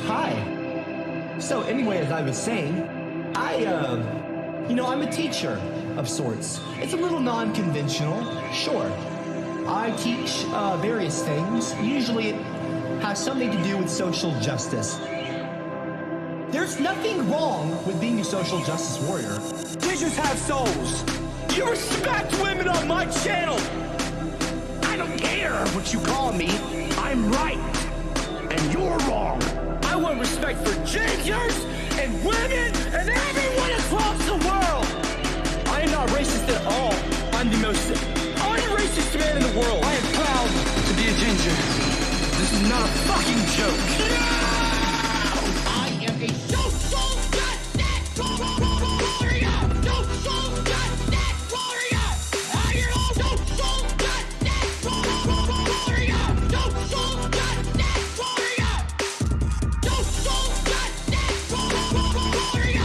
Hi. So anyway, as I was saying, I'm a teacher of sorts. It's a little non-conventional, sure. I teach various things. Usually it has something to do with social justice. There's nothing wrong with being a social justice warrior. Teachers have souls. You respect women on my channel. I don't care what you call me. I'm right, and you're wrong. I want respect for gingers and women and everyone across the world. I am not racist at all. I'm the most unracist man in the world. I am proud to be a ginger. This is not a fucking joke. No! I am a social justice warrior. Social justice warrior. I am a social justice warrior. Social justice warrior. Social justice warrior.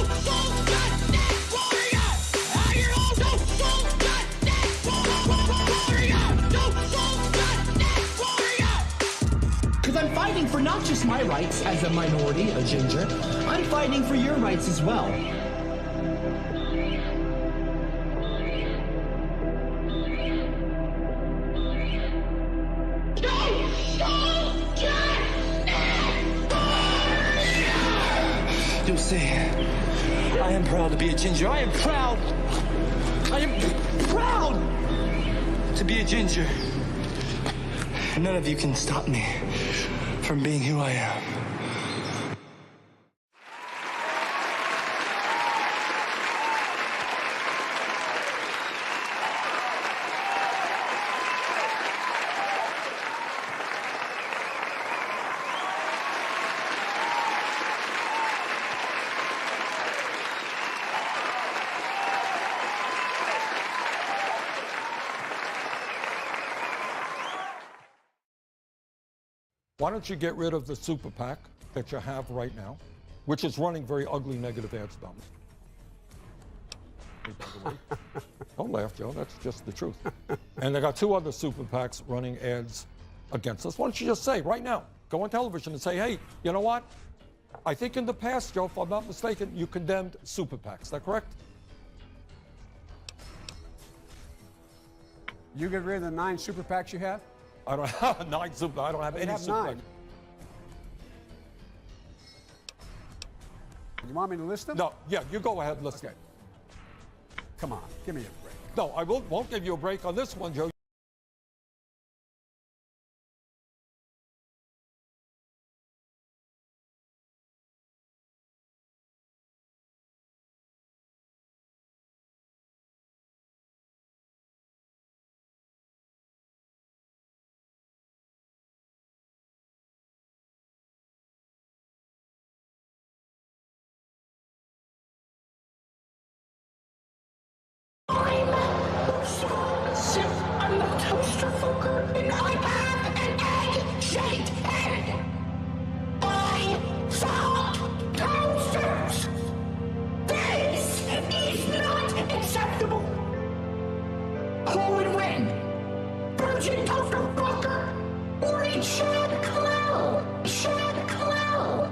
Social justice warrior. I am a social justice warrior. Social justice warrior. Because I'm fighting for not just my rights as a minority, a ginger, I'm fighting for your rights as well. You see, I am proud to be a ginger. I am proud to be a ginger. None of you can stop me from being who I am. Why don't you get rid of the super PAC that you have right now, which is running very ugly negative ad spells? By the way. Don't laugh, Joe. That's just the truth. And they got two other super PACs running ads against us. Why don't you just say right now, go on television and say, hey, you know what? I think in the past, Joe, if I'm not mistaken, you condemned super PACs. Is that correct? You get rid of the 9 super PACs you have? I don't have 9 super. I don't have any super 9. PACs. You want me to list them? No, yeah, you go ahead, listen. Okay. Come on, give me a break. No, I won't give you a break on this one, Joe. I'm the toaster fucker, and I have an egg-shaped head. I found toasters. This is not acceptable. Who would win? Virgin toaster fucker or a Chad clown? Chad clown.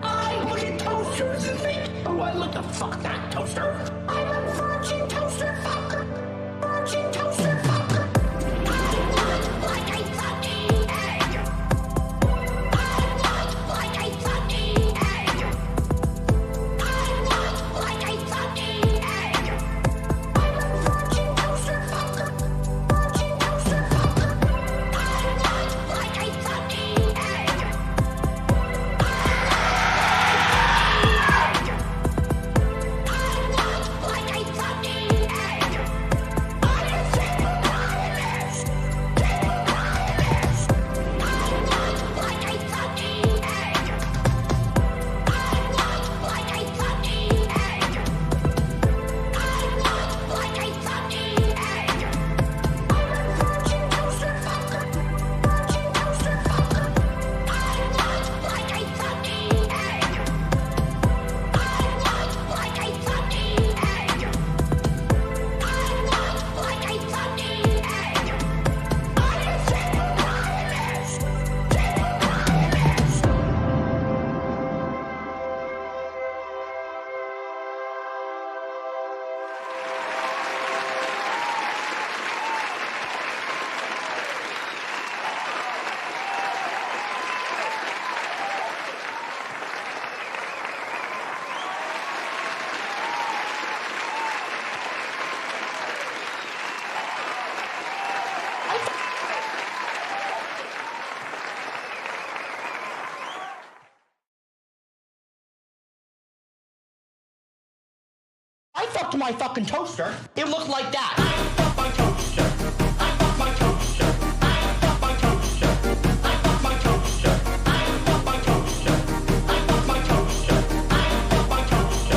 I look at toasters and think, oh, I look the fuck that toaster. I'm a virgin toaster fucker. Virgin toaster fucker. I look like a fucking egg. I look like a fucking egg. I look like a fucking egg. I'm a virgin toaster fucker. Virgin toaster fucker. I look like a fucking egg. I look like a fucking egg. I fucked my fucking toaster. It looked like that. I fucked my toaster. I fucked my toaster. I fucked my toaster. I fucked my toaster. I fucked my toaster. I fucked my toaster. I fucked my toaster.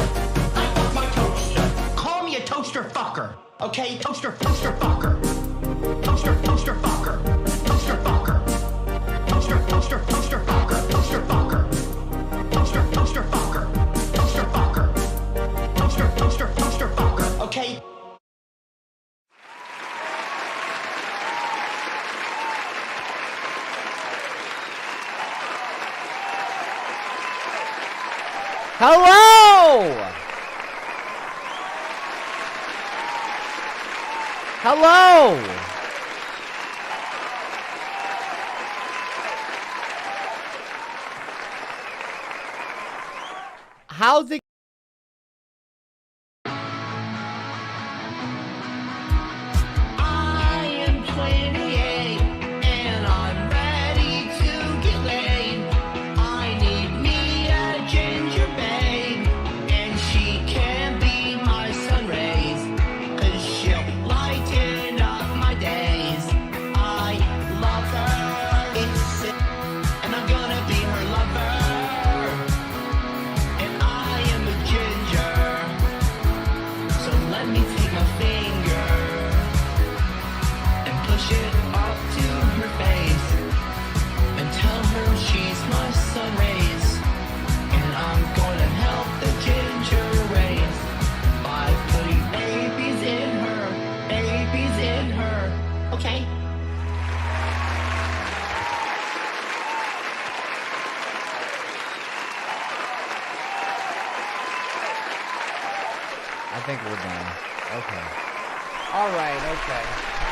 I fucked my toaster. Call me a toaster fucker, okay? Toaster fucker. Toaster fucker. Toaster fucker. Toaster fucker. Toaster fucker. Toaster fucker. Toaster fucker. Toaster fucker, okay? Hello! Hello! How's it? I am 28 and I'm ready to get laid. I need me a ginger babe, and she can be my sun rays, 'cause she'll lighten up my days. I love her, it's it, and I'm gonna be her lover. And I am a ginger, so let me take my finger and push it up to her face and tell her she's my sun rays. And I'm gonna help the ginger rays by putting babies in her, okay? I think we're done. Okay. Alright, okay.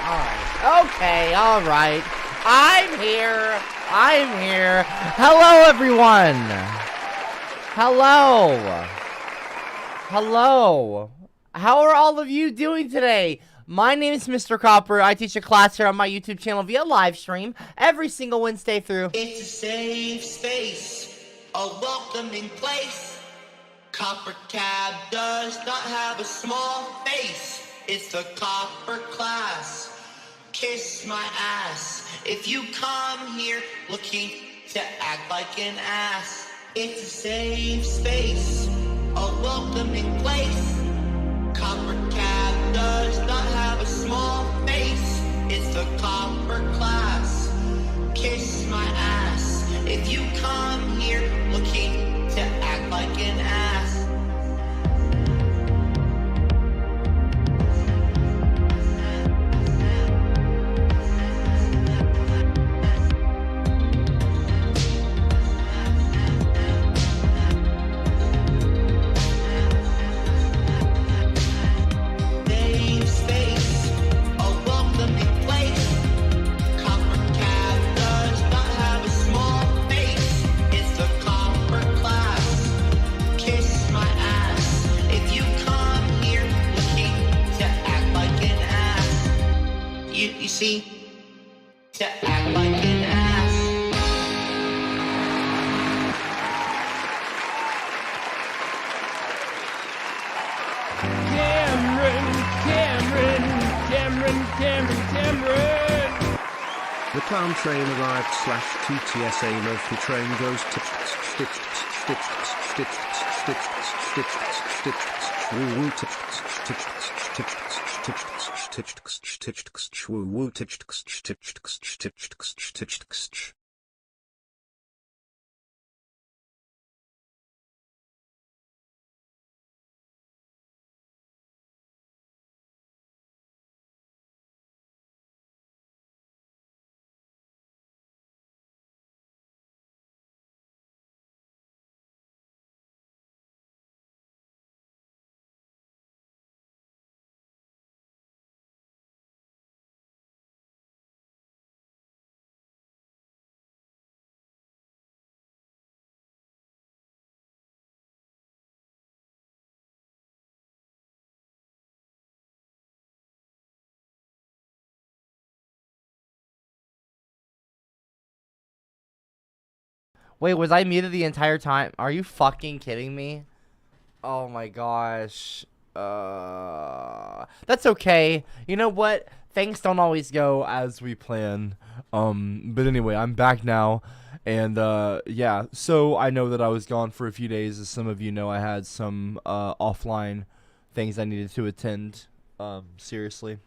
Alright. Okay, alright. I'm here. Hello, everyone. Hello. How are all of you doing today? My name is Mr. Copper. I teach a class here on my YouTube channel via live stream every single Wednesday through. It's a safe space, a welcoming place. CopperCab does not have a small face. It's the Copper class. Kiss my ass if you come here looking to act like an ass. It's a safe space, a welcoming place. CopperCab does not have a small face. It's the Copper class. Kiss my ass if you come here looking to act like an ass. Safe space, a welcoming place. CopperCab does not have a small face. It's the Copper class. Kiss my ass if you come here looking to act like an ass. You see, to act like an ass. Cameron. The clown train arrived /TTSA Murphy train goes Wait, was I muted the entire time? Are you fucking kidding me? Oh my gosh. That's okay. You know what? Things don't always go as we plan. But anyway, I'm back now. And, yeah, so I know that I was gone for a few days. As some of you know, I had some offline things I needed to attend, seriously.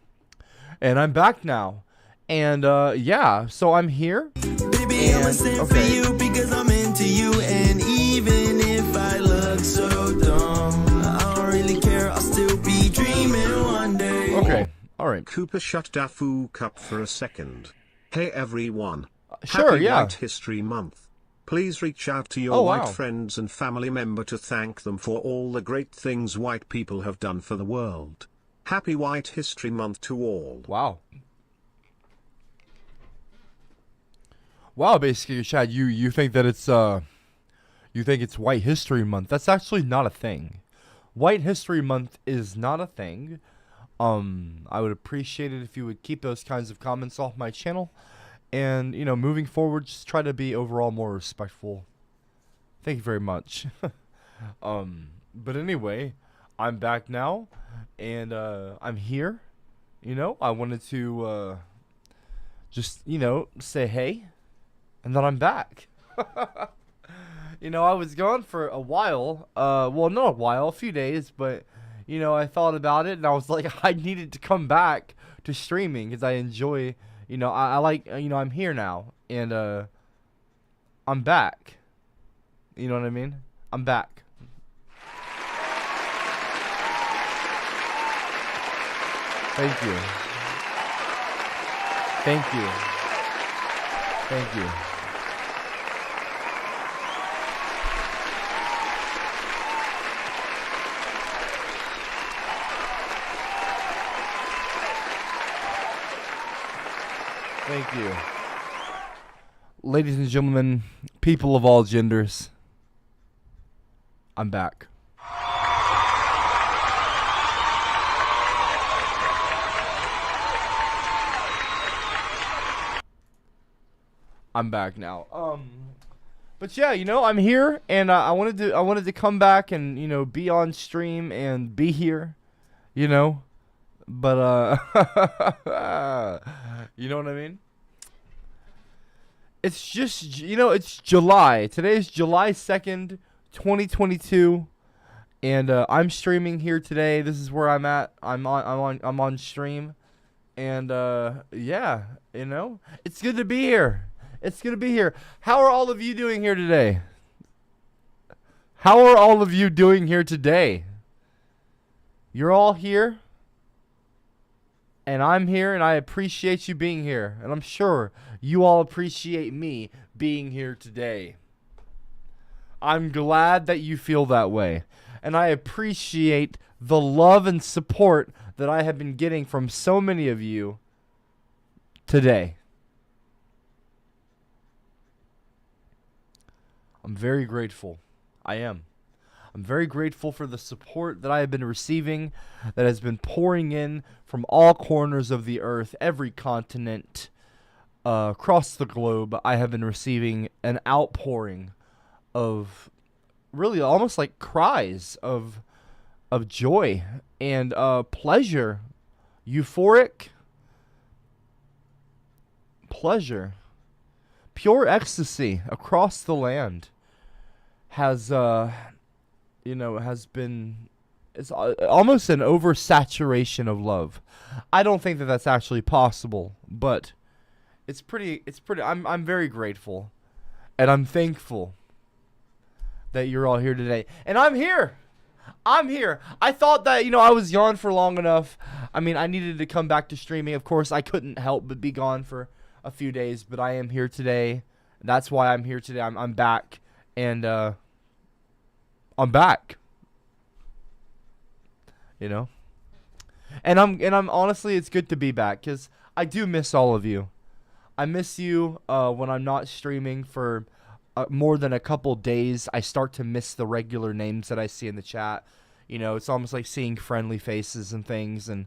And I'm back now. And, yeah, so I'm here. Baby, I'm a sing for you because I'm into you. And even if I look so dumb, I don't really care. I'll still be dreaming one day. Okay, all right. Cooper shut Dafu Cup for a second. Hey everyone. Sure, Happy yeah. White History Month. Please reach out to your Oh, white wow. friends and family member to thank them for all the great things white people have done for the world. Happy White History Month to all. Wow. Wow, basically, Chad, you think that it's White History Month. That's actually not a thing. White History Month is not a thing. I would appreciate it if you would keep those kinds of comments off my channel. And, you know, moving forward, just try to be overall more respectful. Thank you very much. But anyway, I'm back now. And, I'm here. You know, I wanted to, just, you know, say hey. And then I'm back. You know, I was gone for a while. Well, not a while, a few days. But, you know, I thought about it. And I was like, I needed to come back to streaming. Because I enjoy... You know, I like, you know, I'm here now, and, I'm back. You know what I mean? I'm back. Thank you. Thank you. Thank you. Thank you. Ladies and gentlemen, people of all genders, I'm back. I'm back now. But yeah, you know, I'm here, and I wanted to come back and, you know, be on stream and be here, you know. But you know what I mean? It's just, you know, it's July. Today is July 2nd, 2022, and I'm streaming here today. This is where I'm at. I'm on stream, and yeah, you know, it's good to be here. It's good to be here. How are all of you doing here today? How are all of you doing here today? You're all here? And I'm here, and I appreciate you being here. And I'm sure you all appreciate me being here today. I'm glad that you feel that way. And I appreciate the love and support that I have been getting from so many of you today. I'm very grateful. I am. I'm very grateful for the support that I have been receiving, that has been pouring in from all corners of the earth, every continent, across the globe. I have been receiving an outpouring of really almost like cries of joy and pleasure, euphoric pleasure, pure ecstasy across the land has you know, has been, it's almost an oversaturation of love. I don't think that that's actually possible, but it's pretty, I'm very grateful, and I'm thankful that you're all here today. And I'm here. I thought that, you know, I was gone for long enough. I mean, I needed to come back to streaming. Of course, I couldn't help but be gone for a few days, but I am here today. That's why I'm here today. I'm back, and I'm back. You know? And I'm honestly, it's good to be back, because I do miss all of you. I miss you when I'm not streaming for more than a couple days. I start to miss the regular names that I see in the chat. You know, it's almost like seeing friendly faces and things, and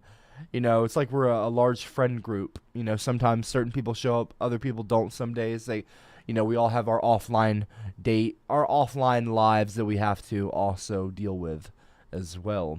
you know, it's like we're a large friend group. You know, sometimes certain people show up, other people don't. Some days they, you know, we all have our offline lives that we have to also deal with as well.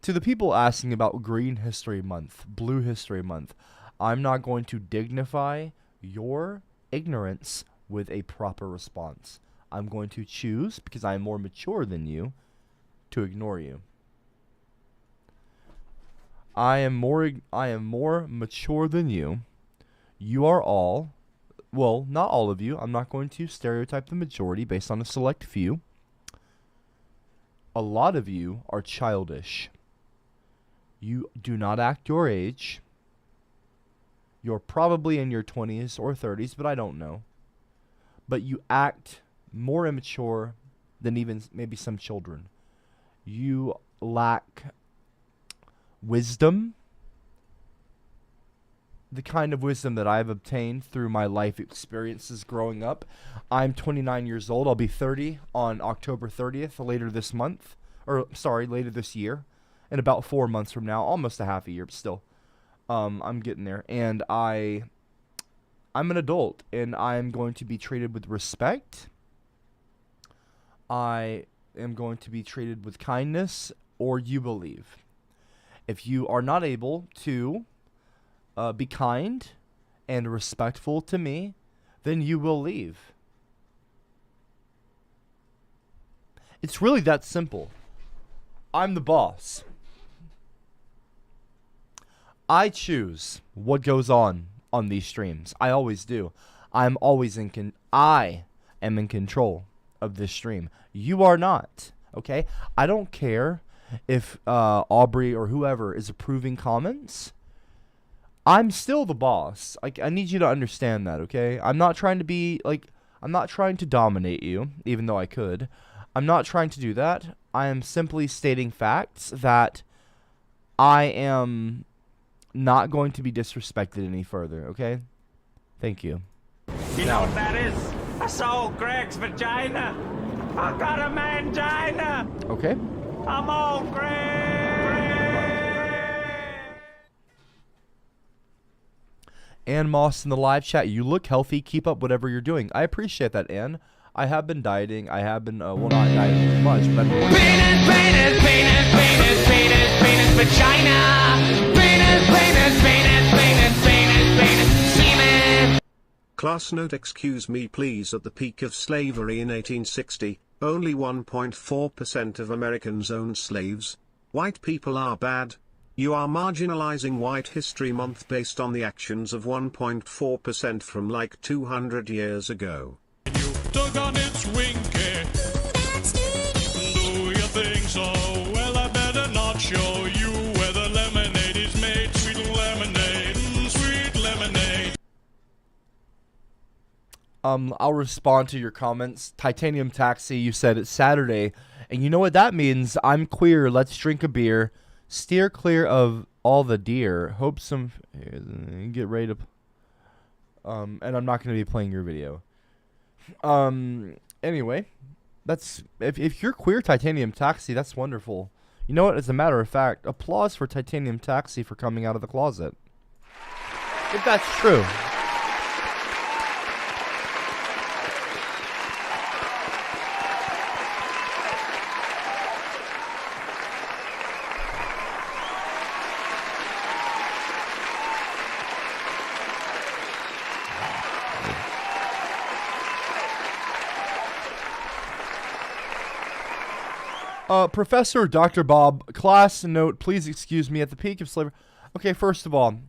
To the people asking about Green History Month, Blue History Month, I'm not going to dignify your ignorance with a proper response. I'm going to choose, because I am more mature than you, to ignore you. I am more mature than you. You are all, well, not all of you. I'm not going to stereotype the majority based on a select few. A lot of you are childish. You do not act your age. You're probably in your 20s or 30s, but I don't know. But you act more immature than even maybe some children. You lack wisdom, the kind of wisdom that I've obtained through my life experiences growing up. I'm 29 years old. I'll be 30 on October 30th, later this month. Later this year. In about 4 months from now. Almost a half a year, but still. I'm getting there. And I'm an adult, and I'm going to be treated with respect. I am going to be treated with kindness, or you believe. If you are not able to be kind and respectful to me, then you will leave. It's really that simple. I'm the boss. I choose what goes on these streams. I always do. I am in control of this stream. You are not. Okay? I don't care if Aubrey or whoever is approving comments. I'm still the boss. I need you to understand that, okay? I'm not trying to dominate you, even though I could. I'm not trying to do that. I am simply stating facts that I am not going to be disrespected any further, okay? Thank you. You know what that is? I saw Greg's vagina. I got a mangina. Okay. I'm on Greg. Ann Moss in the live chat. You look healthy. Keep up whatever you're doing. I appreciate that, Ann. I have been dieting. I have been, well, not dieting as much, but I've been working. Penis, vagina. Penis, semen. Class note: excuse me please. At the peak of slavery in 1860, only 1.4% of Americans owned slaves. White people are bad. You are marginalizing White History Month based on the actions of 1.4% from like 200 years ago. Dug on its winky. Do you think so? Well, I better not show you where the lemonade is made. Sweet lemonade, sweet lemonade. I'll respond to your comments. Titanium Taxi, you said it's Saturday, and you know what that means. I'm queer. Let's drink a beer. Steer clear of all the deer. Hope some. Get ready to. And I'm not going to be playing your video. Anyway, that's if you're queer, Titanium Taxi, that's wonderful. You know what? As a matter of fact, applause for Titanium Taxi for coming out of the closet. If that's true. Professor Dr. Bob, class note, please excuse me at the peak of slavery. Okay, first of all,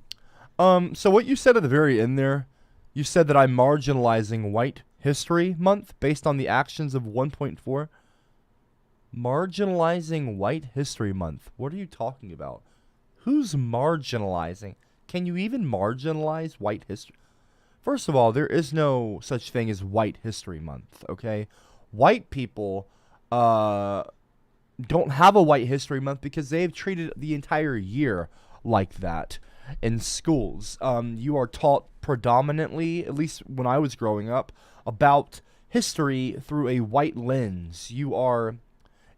so what you said at the very end there, you said that I'm marginalizing White History Month based on the actions of 1.4. Marginalizing White History Month. What are you talking about? Who's marginalizing? Can you even marginalize white history? First of all, there is no such thing as White History Month, okay? White people, don't have a White History Month because they've treated the entire year like that in schools. You are taught predominantly, at least when I was growing up, about history through a white lens. You are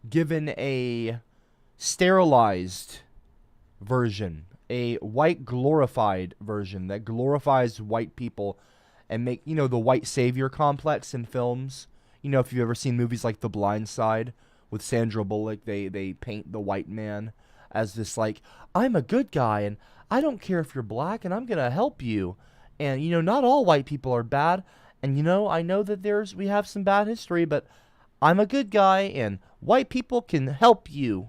given a sterilized version, a white glorified version that glorifies white people and make, you know, the white savior complex in films. You know, if you've ever seen movies like The Blind Side with Sandra Bullock, they paint the white man as this like, I'm a good guy and I don't care if you're black and I'm gonna help you. And you know, not all white people are bad. And you know, I know that we have some bad history, but I'm a good guy and white people can help you.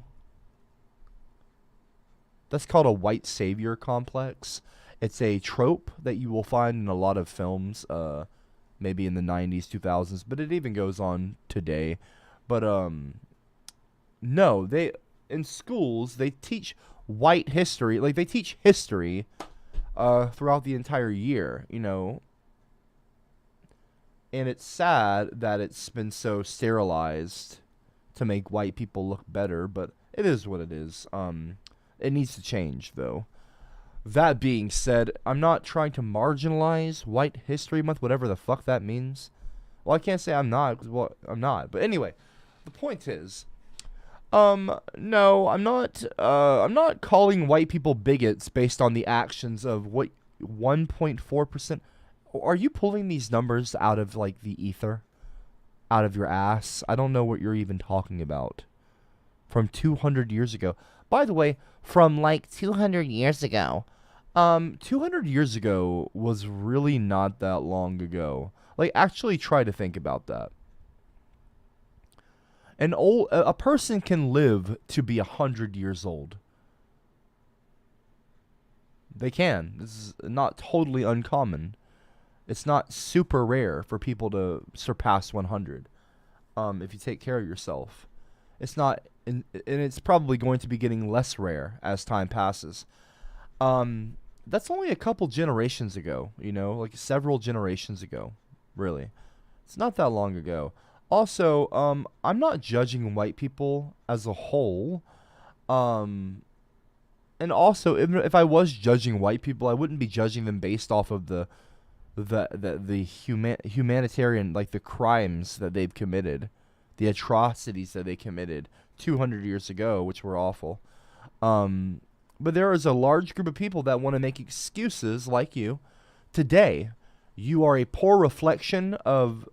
That's called a white savior complex. It's a trope that you will find in a lot of films, maybe in the 90s, 2000s, but it even goes on today. But no, in schools they teach white history, like they teach history throughout the entire year, you know. And it's sad that it's been so sterilized to make white people look better, but it is what it is. It needs to change, though. That being said, I'm not trying to marginalize White History Month, whatever the fuck that means. Well, I can't say I'm not, 'cause, well, I'm not. But anyway, the point is, no, I'm not calling white people bigots based on the actions of what 1.4%. Are you pulling these numbers out of like the ether, out of your ass? I don't know what you're even talking about. From 200 years ago. By the way, from like 200 years ago. 200 years ago was really not that long ago. Like, actually try to think about that. A person can live to be 100 years old. They can. This is not totally uncommon. It's not super rare for people to surpass 100. If you take care of yourself. It's not, and it's probably going to be getting less rare as time passes. That's only a couple generations ago, you know, like several generations ago, really. It's not that long ago. Also, I'm not judging white people as a whole. And also, if I was judging white people, I wouldn't be judging them based off of the humanitarian, like the crimes that they've committed, the atrocities that they committed 200 years ago, which were awful. But there is a large group of people that want to make excuses like you. Today, you are a poor reflection of,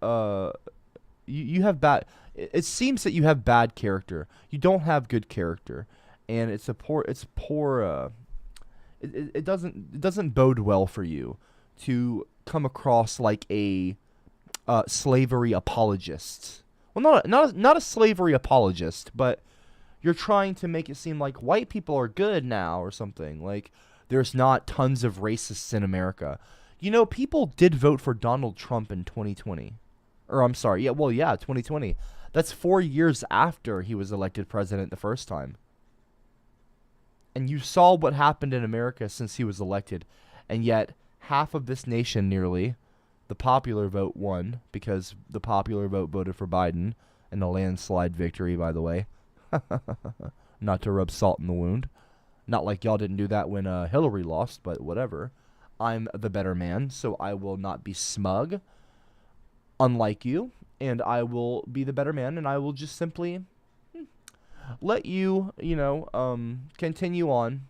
you have bad, it seems that you have bad character. You don't have good character. And it doesn't bode well for you to come across like a slavery apologist. Well, not a slavery apologist, but you're trying to make it seem like white people are good now or something. Like there's not tons of racists in America. You know, people did vote for Donald Trump in 2020. Or I'm sorry, 2020. That's 4 years after he was elected president the first time. And you saw what happened in America since he was elected. And yet, half of this nation nearly, the popular vote won, because the popular vote voted for Biden, and a landslide victory, by the way. Not to rub salt in the wound. Not like y'all didn't do that when Hillary lost, but whatever. I'm the better man, so I will not be smug, unlike you, and I will be the better man, and I will just simply let you, continue on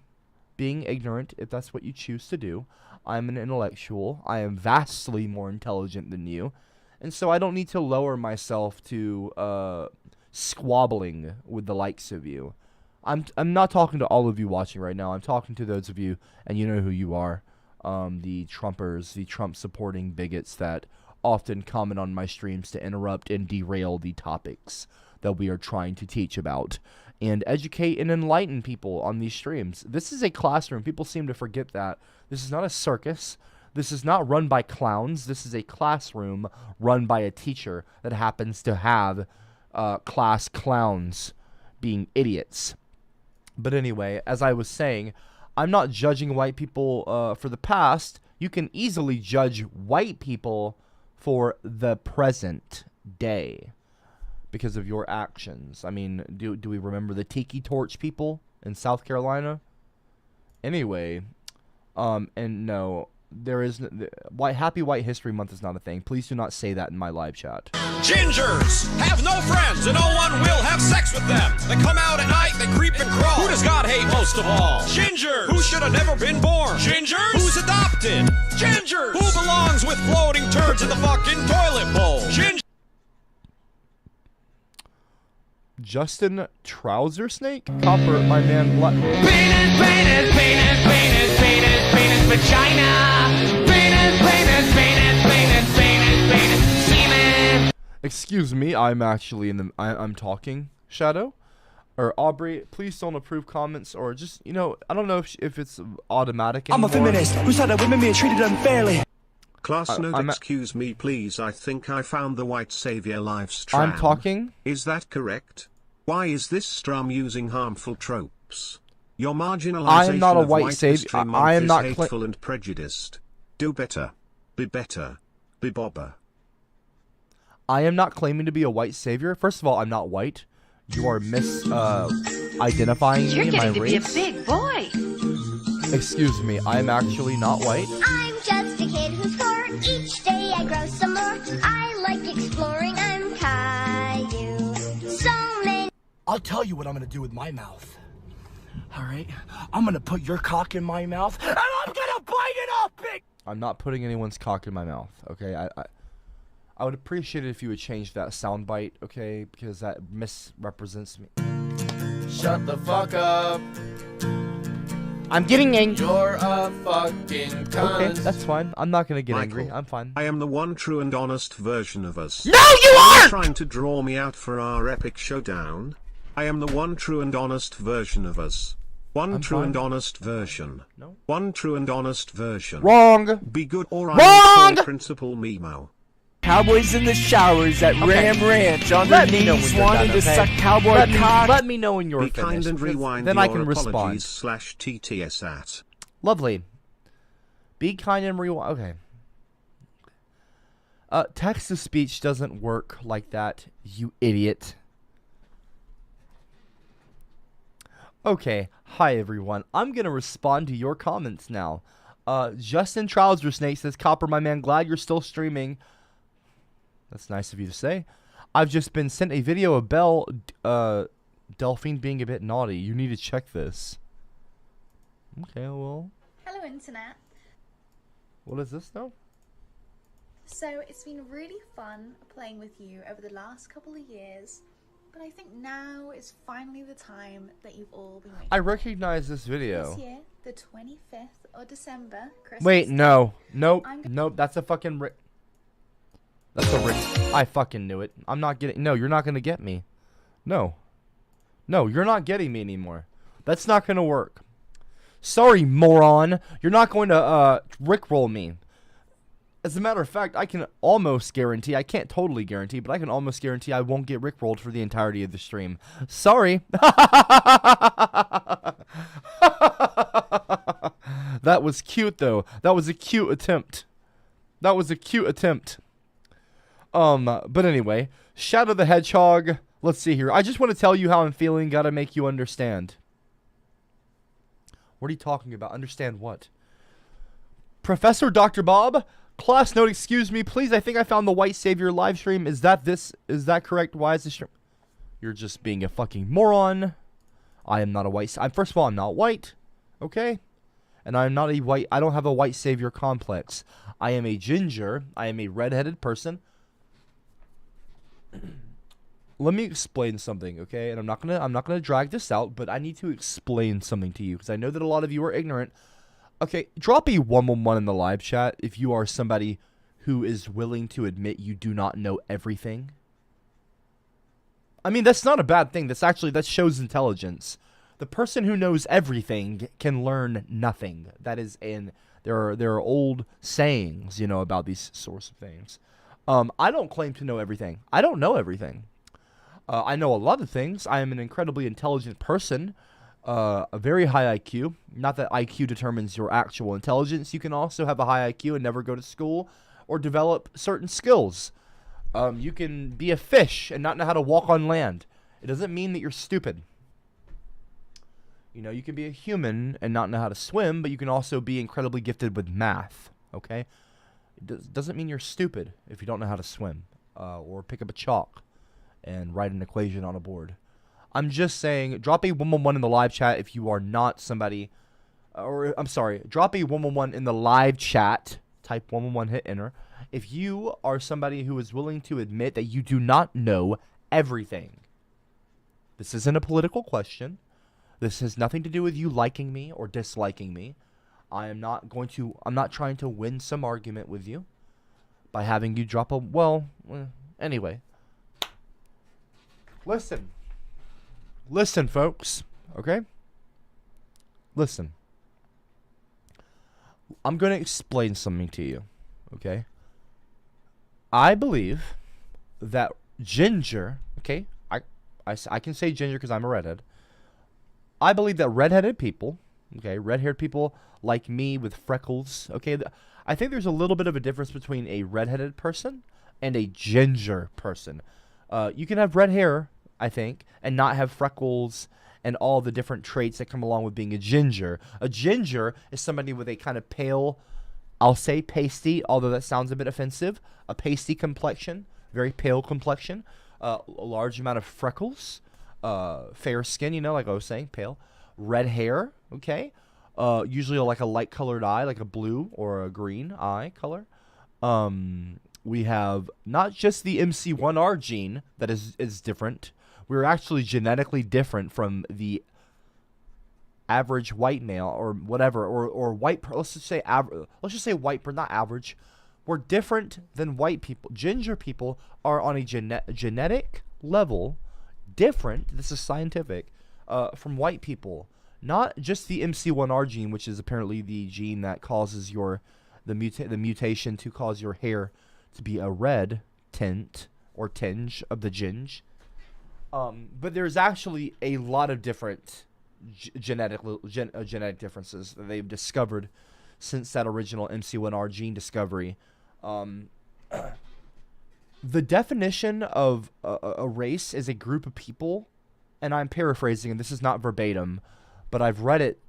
being ignorant if that's what you choose to do. I'm an intellectual. I am vastly more intelligent than you, and so I don't need to lower myself to squabbling with the likes of you. I'm not talking to all of you watching right now. I'm talking to those of you, and you know who you are, the Trumpers, the Trump-supporting bigots that often comment on my streams to interrupt and derail the topics that we are trying to teach about and educate and enlighten people on these streams. This is a classroom. People seem to forget that. This is not a circus. This is not run by clowns. This is a classroom run by a teacher that happens to have class clowns being idiots. But anyway, as I was saying, I'm not judging white people for the past. You can easily judge white people for the present day because of your actions. I mean, do we remember the Tiki Torch people in South Carolina? Anyway, and no, there is Happy White History Month is not a thing. Please do not say that in my live chat. Gingers have no friends and no one will have sex with them. They come out at night, they creep and crawl. Who does God hate most of all? Gingers. Who should have never been born? Gingers. Who's adopted? Gingers. Who belongs with floating turds in the fucking toilet bowl? Gingers. Justin Trouser Snake? Copper, my man. Penis, penis, penis, penis, penis, penis, vagina. Penis, penis, penis, penis, penis, penis, semen. Excuse me, I'm actually in the. I'm talking, Shadow. Or Aubrey, please don't approve comments or just, you know, I don't know if it's automatic anymore. I'm a feminist who said that women being treated unfairly. Class note, excuse me please, I think I found the white savior live stream. I'm talking. Is that correct? Why is this stream using harmful tropes? Your marginalization I am not a white of savior. history month I am is not hateful and prejudiced. Do better. Be better. Be bobber. I am not claiming to be a white savior. First of all, I'm not white. You are identifying You're me, getting my to race. be a big boy. Excuse me, I am actually not white. I'm just a kid who's 4. Each day I grow some more. I like exploring. I'm Caillou. So many. I'll tell you what I'm gonna do with my mouth. All right, I'm gonna put your cock in my mouth, and I'm gonna bite it off, big. I'm not putting anyone's cock in my mouth. Okay, I would appreciate it if you would change that soundbite. Okay, because that misrepresents me. Shut the fuck up. I'm getting angry. You're a fucking cunt. Okay, that's fine. I'm not gonna get Michael, angry. I'm fine. I am the one true and honest version of us. No, you aren't! Trying to draw me out for our epic showdown. I am the one true and honest version of us. One true and honest version. No. One true and honest version. Wrong. Be good or I Wrong. will call Principal Memo. Cowboys in the showers at Ram Ranch on their knees wanting to suck cowboy cock. Let me know when you're Be finished. kind and because rewind then your I can respond. apologies/TTS at. Lovely. Be kind and rewind. Okay. Text to speech doesn't work like that, you idiot. Okay. Hi, everyone. I'm going to respond to your comments now. Justin Trouser Snake says, Copper, my man, glad you're still streaming. That's nice of you to say. I've just been sent a video of Delphine being a bit naughty. You need to check this. Okay, well. Hello, Internet. What is this, though? So, it's been really fun playing with you over the last couple of years, but I think now is finally the time that you've all been waiting I for. recognize this video. This year, the 25th of December, Christmas Wait, Day, no. Nope. I'm Nope, that's a fucking That's a I fucking knew it. I'm not getting. No, you're not gonna get me. No. No, you're not getting me anymore. That's not gonna work. Sorry, moron. You're not going to rickroll me. As a matter of fact, I can almost guarantee. I can't totally guarantee, but I can almost guarantee I won't get rickrolled for the entirety of the stream. Sorry. That was cute, though. That was a cute attempt. That was a cute attempt. But anyway, Shadow the Hedgehog. Let's see here. I just want to tell you how I'm feeling. Gotta make you understand. What are you talking about? Understand what? Professor Dr. Bob? Class note, excuse me, please. I think I found the White Savior live stream. Is that correct? Why is this stream? You're just being a fucking moron. I am not a white. First of all, I'm not white. Okay? And I'm not a white. I don't have a white savior complex. I am a ginger. I am a redheaded person. Let me explain something, okay? And I'm not gonna drag this out, but I need to explain something to you because I know that a lot of you are ignorant. Okay, drop a 111 in the live chat if you are somebody who is willing to admit you do not know everything. I mean, that's not a bad thing. That shows intelligence. The person who knows everything can learn nothing. That is there are old sayings, you know, about these sorts of things. I don't claim to know everything. I don't know everything. I know a lot of things. I am an incredibly intelligent person. A very high IQ. Not that IQ determines your actual intelligence. You can also have a high IQ and never go to school or develop certain skills. You can be a fish and not know how to walk on land. It doesn't mean that you're stupid. You know, you can be a human and not know how to swim, but you can also be incredibly gifted with math. Okay? It doesn't mean you're stupid if you don't know how to swim or pick up a chalk and write an equation on a board. I'm just saying, drop a 111 in the live chat if you are not somebody, or I'm sorry, drop a 111 in the live chat, type 111, hit enter, if you are somebody who is willing to admit that you do not know everything. This isn't a political question. This has nothing to do with you liking me or disliking me. I'm not trying to win some argument with you by having you drop a, anyway. Listen, folks, okay? Listen. I'm going to explain something to you, okay? I believe that ginger, okay? I can say ginger because I'm a redhead. I believe that redheaded people, okay, red-haired people like me with freckles, okay, I think there's a little bit of a difference between a redheaded person and a ginger person. You can have red hair, I think, and not have freckles and all the different traits that come along with being a ginger. A ginger is somebody with a kind of pale, I'll say pasty, although that sounds a bit offensive, a pasty complexion, very pale complexion, a large amount of freckles, fair skin, like I was saying, pale, red hair, okay, usually like a light colored eye, like a blue or a green eye color. We have not just the MC1R gene that is different. We're actually genetically different from the average white male or whatever, or white. Let's just say average. Let's just say white, but not average. We're different than white people. Ginger people are on a genetic level different. This is scientific from white people. Not just the MC1R gene, which is apparently the gene that causes the mutation to cause your hair to be a red tint or tinge of the ginge. But there's actually a lot of different genetic differences that they've discovered since that original MC1R gene discovery. The definition of a race is a group of people, and I'm paraphrasing, and this is not verbatim, but I've read it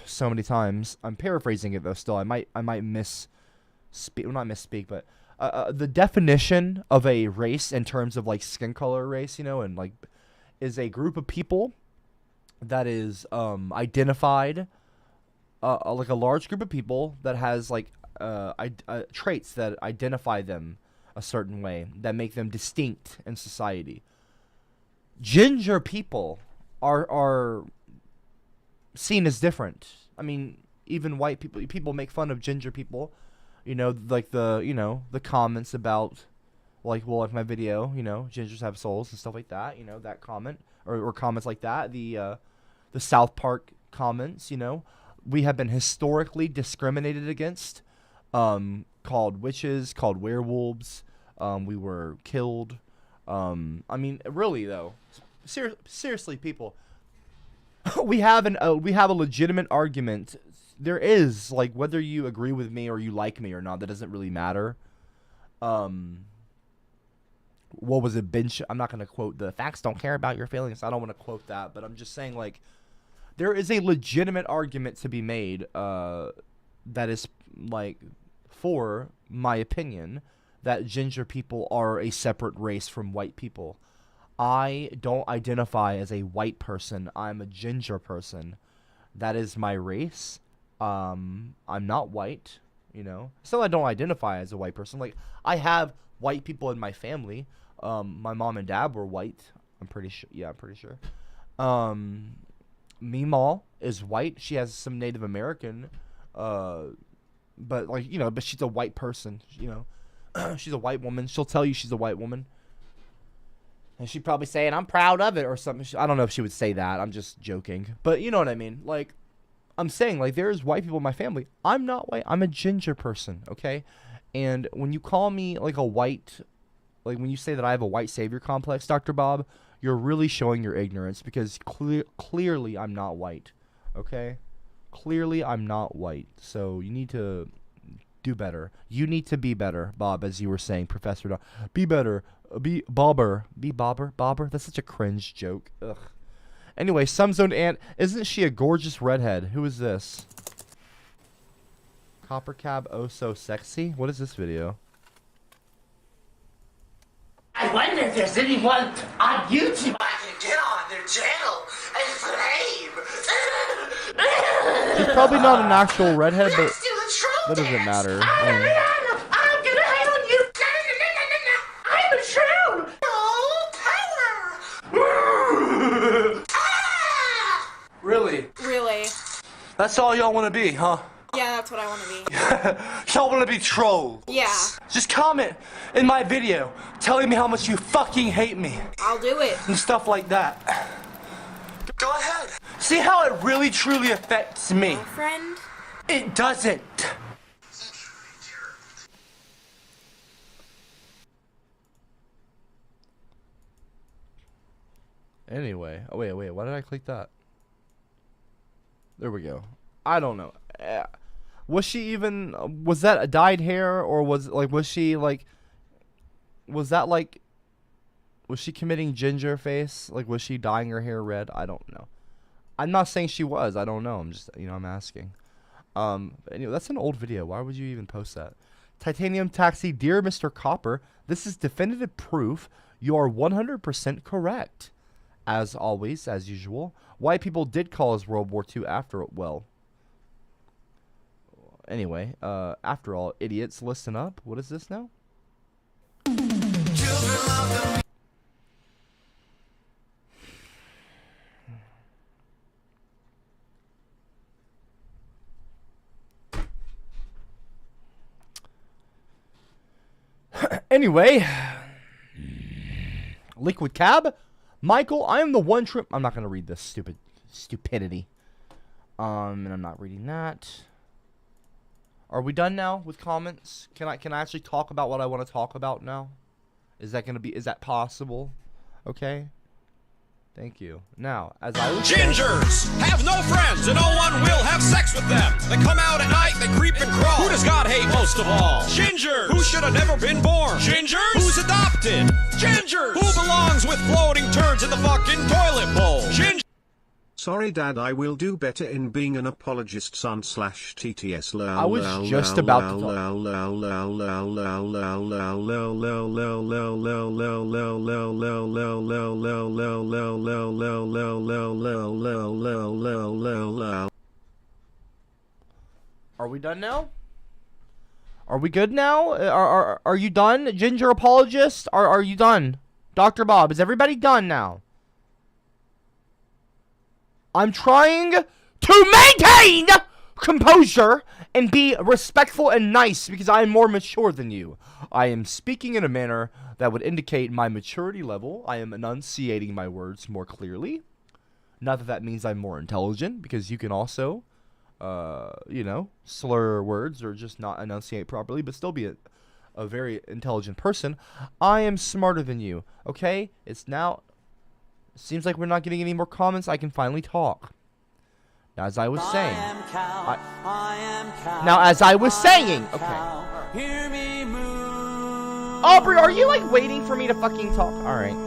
so many times. I'm paraphrasing it though. Still, I might misspeak. Well, not misspeak, but the definition of a race in terms of like skin color race, and like, is a group of people that is identified, like a large group of people that has like traits that identify them a certain way that make them distinct in society. Ginger people are seen as different. I mean, even white people make fun of ginger people. Like the comments about like my video, gingers have souls and stuff like that. That comment or comments like that. The South Park comments. We have been historically discriminated against. Called witches, called werewolves. We were killed. I mean, really though, seriously, people, we have a legitimate argument. There is, like, whether you agree with me or you like me or not, that doesn't really matter. What was it, bench? I'm not gonna quote the facts don't care about your feelings. I don't want to quote that, but I'm just saying, like, there is a legitimate argument to be made that is like, for my opinion, that ginger people are a separate race from white people. I don't identify as a white person. I'm a ginger person. That is my race. I'm not white, Still, I don't identify as a white person. Like, I have white people in my family. My mom and dad were white. I'm pretty sure. Yeah, I'm pretty sure. Meemaw is white. She has some Native American, but like, but she's a white person, she's a white woman. She'll tell you she's a white woman. And she'd probably say, and I'm proud of it or something. I don't know if she would say that. I'm just joking. But you know what I mean? Like, I'm saying, like, there's white people in my family. I'm not white. I'm a ginger person, okay? And when you call me, like, a white, like, when you say that I have a white savior complex, Dr. Bob, you're really showing your ignorance because clearly I'm not white, okay? Clearly I'm not white. So you need to do better. You need to be better, Bob, as you were saying, Professor. Be better. Be bobber. Be bobber. Bobber? That's such a cringe joke. Ugh. Anyway, Sumzone Ant, isn't she a gorgeous redhead? Who is this? CopperCab, oh so sexy? What is this video? I wonder if there's anyone on YouTube I can get on their channel and flame. She's probably not an actual redhead, but that doesn't matter. I'm gonna hide on you. I'm a shroud. Oh, power. That's all y'all want to be, huh? Yeah, that's what I want to be. Y'all want to be trolls. Yeah. Just comment in my video telling me how much you fucking hate me. I'll do it. And stuff like that. Go ahead. See how it really truly affects me. Friend? It doesn't. Anyway, oh wait, why did I click that? There we go. I don't know. Was she even, was that a dyed hair, or was she committing ginger face? Like, was she dyeing her hair red? I don't know. I'm not saying she was. I don't know. I'm just, I'm asking. But anyway, that's an old video. Why would you even post that? Titanium Taxi, dear Mr. Copper, this is definitive proof you are 100% correct. As always, as usual, white people did cause World War II after it. Well, anyway, after all, idiots, listen up. What is this now? Anyway, Liquid Cab. Michael, I am the one true. I'm not gonna read this stupidity. And I'm not reading that. Are we done now with comments? Can I actually talk about what I want to talk about now? Is that possible? Okay. Thank you. Now, as I was Gingers have no friends and no one will have sex with them. They come out at night, they creep and crawl. Who does God hate most of all? Gingers, who should have never been born. Gingers, who's adopted. Gingers, who belongs with floating turds in the fucking toilet bowl. Gingers. Sorry Dad, I will do better in being an apologist son / TTS. I was just about to Are we done now? Are we good now? Are you done? Ginger apologist? Are you done? Dr. Bob, is everybody done now? I'm trying to maintain composure and be respectful and nice because I am more mature than you. I am speaking in a manner that would indicate my maturity level. I am enunciating my words more clearly. Not that that means I'm more intelligent, because you can also, slur words or just not enunciate properly, but still be a very intelligent person. I am smarter than you, okay? It's now... Seems like we're not getting any more comments. I can finally talk. Now, as I was saying... okay. Hear me move. Aubrey, are you, waiting for me to fucking talk? Alright.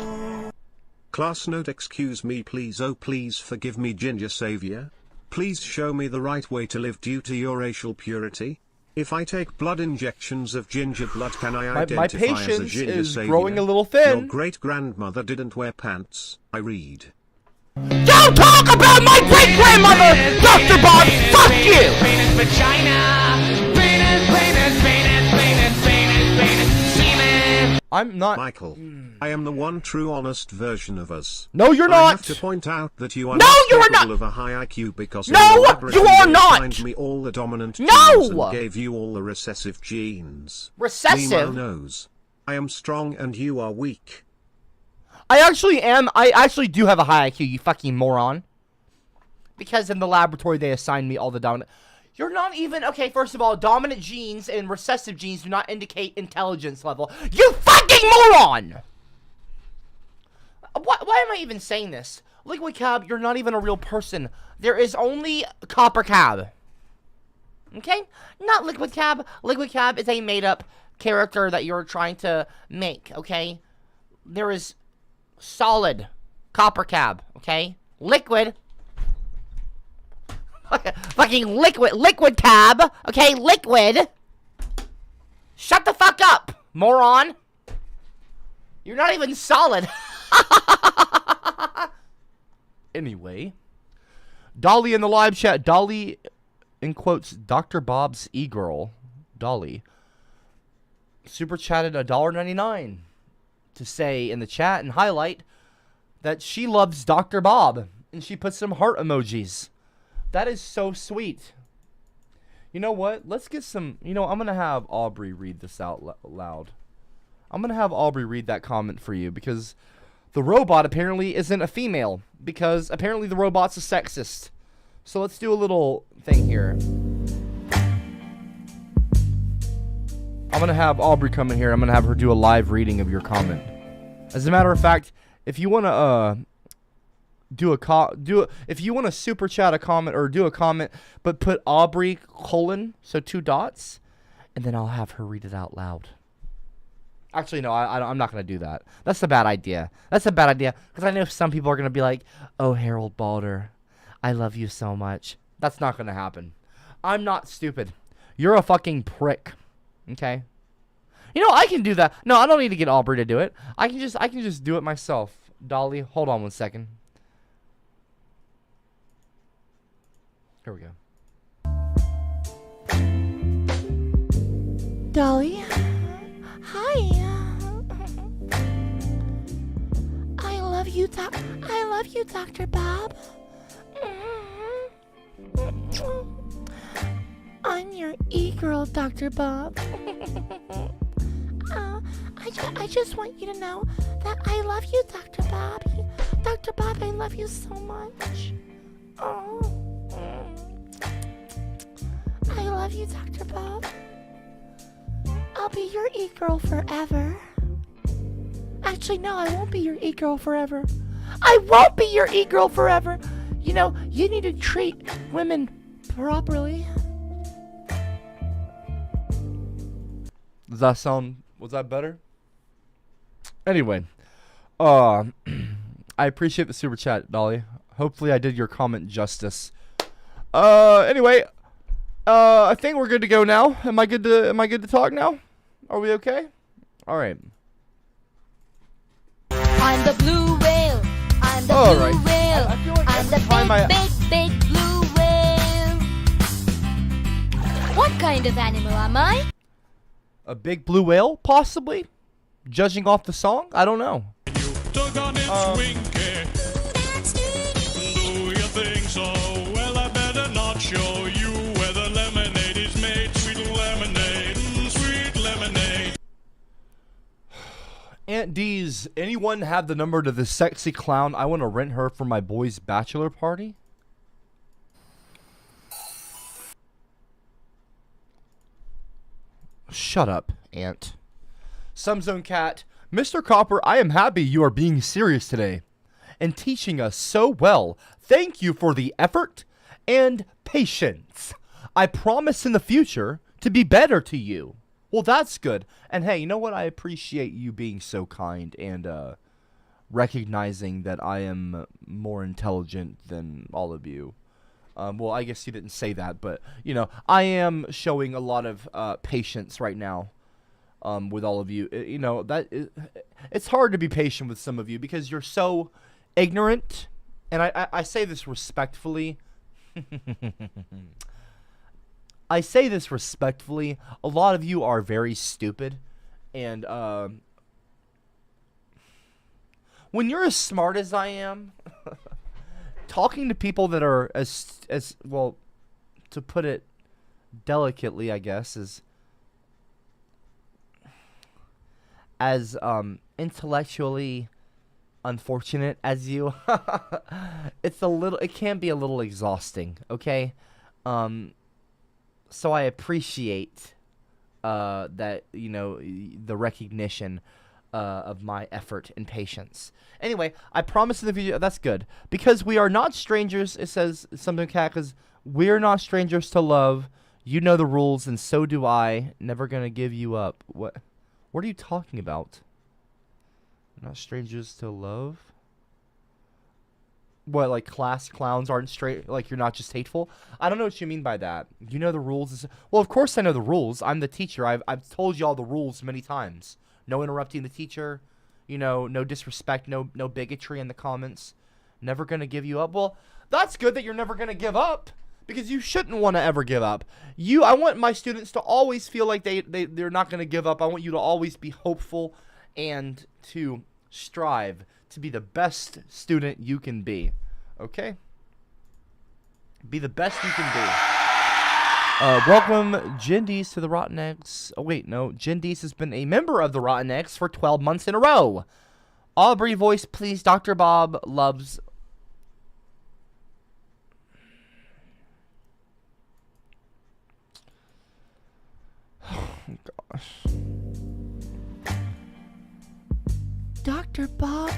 Class note, excuse me please, oh please forgive me Ginger Savior. Please show me the right way to live due to your racial purity. If I take blood injections of ginger blood, can I identify my as a patience ginger is savior? growing a little thin. Your great-grandmother didn't wear pants, I read. Don't talk about my great-grandmother, Dr. Bob! Fuck you! I'm not... Michael, I am the one true honest version of us. No, you're I not! have to point out that you are No, not you are capable not! of a high IQ because No, in the laboratory you are they not! assigned me all the dominant No! genes and gave you all the recessive genes. Recessive? Meanwhile knows. I am strong and you are weak. I actually do have a high IQ, you fucking moron. Because in the laboratory they assigned me all the dominant... You're not even... Okay, first of all, dominant genes and recessive genes do not indicate intelligence level. You fucking moron! Why am I even saying this? Liquid Cab, you're not even a real person. There is only CopperCab. Okay? Not Liquid Cab. Liquid Cab is a made-up character that you're trying to make, okay? There is solid CopperCab, okay? Liquid... Fucking liquid cab, okay, liquid. Shut the fuck up, moron. You're not even solid. Anyway, Dolly in the live chat, Dolly, in quotes, Dr. Bob's e-girl, Dolly, super chatted $1.99 to say in the chat and highlight that she loves Dr. Bob, and she put some heart emojis. That is so sweet. You know what? Let's get some... You know, I'm going to have Aubrey read this out loud. I'm going to have Aubrey read that comment for you because the robot apparently isn't a female because apparently the robot's a sexist. So let's do a little thing here. I'm going to have Aubrey come in here. I'm going to have her do a live reading of your comment. As a matter of fact, if you want to if you want to super chat a comment or do a comment, but put Aubrey : so 2 dots, and then I'll have her read it out loud. Actually, no, I'm not going to do that. That's a bad idea. That's a bad idea because I know some people are going to be like, "Oh, Harold Balder, I love you so much." That's not going to happen. I'm not stupid. You're a fucking prick. Okay? You know, I can do that. No, I don't need to get Aubrey to do it. I can just do it myself. Dolly, hold on 1 second. Here we go. Dolly? Hi. I love you, Dr. Bob. I'm your e-girl, Dr. Bob. I just want you to know that I love you, Dr. Bob. Dr. Bob, I love you so much. Oh. I love you, Dr. Bob. I'll be your e-girl forever. Actually, no, I won't be your e-girl forever. I won't be your e-girl forever. You know, you need to treat women properly. Does that sound... Was that better? Anyway. I appreciate the super chat, Dolly. Hopefully I did your comment justice. Anyway. I think we're good to go now. Am I good to talk now? Are we okay? Alright. I'm the blue whale. I'm the blue whale. I'm the big blue whale. What kind of animal am I? A big blue whale, possibly? Judging off the song? I don't know. Took on its winky. Do you think so? Well, I better not show you where the lemonade is made. Sweet lemonade, sweet lemonade. Aunt D's, anyone have the number to the sexy clown? I want to rent her for my boy's bachelor party. Shut up, Aunt. Sumzone Cat, Mr. Copper, I am happy you are being serious today and teaching us so well. Thank you for the effort and patience. I promise in the future to be better to you. Well, that's good. And hey, you know what? I appreciate you being so kind and recognizing that I am more intelligent than all of you. Well, I guess you didn't say that, but, you know, I am showing a lot of patience right now with all of you. You know, it's hard to be patient with some of you because you're so ignorant. And I say this respectfully. I say this respectfully. A lot of you are very stupid. And when you're as smart as I am... Talking to people that are as well, to put it delicately, I guess, is as intellectually unfortunate as you. It can be a little exhausting, okay? So I appreciate that, you know, the recognition of my effort and patience. Anyway, I promise in the video, that's good. Because we are not strangers, it says something cat, because we're not strangers to love. You know the rules, and so do I. Never gonna give you up. What are you talking about? Not strangers to love? What, like class clowns aren't straight, like you're not just hateful? I don't know what you mean by that. You know the rules. Well, of course I know the rules. I'm the teacher. I've told you all the rules many times. No interrupting the teacher, you know, no disrespect, no bigotry in the comments. Never gonna give you up. Well, that's good that you're never gonna give up, because you shouldn't want to ever give up. I want my students to always feel like they're not gonna give up. I want you to always be hopeful and to strive to be the best student you can be. Okay? Be the best you can be. Welcome, Jindies, to the Rotten Eggs. Oh, wait, no. Jindies has been a member of the Rotten Eggs for 12 months in a row. Aubrey voice, please. Dr. Bob loves... Oh, gosh. Dr. Bob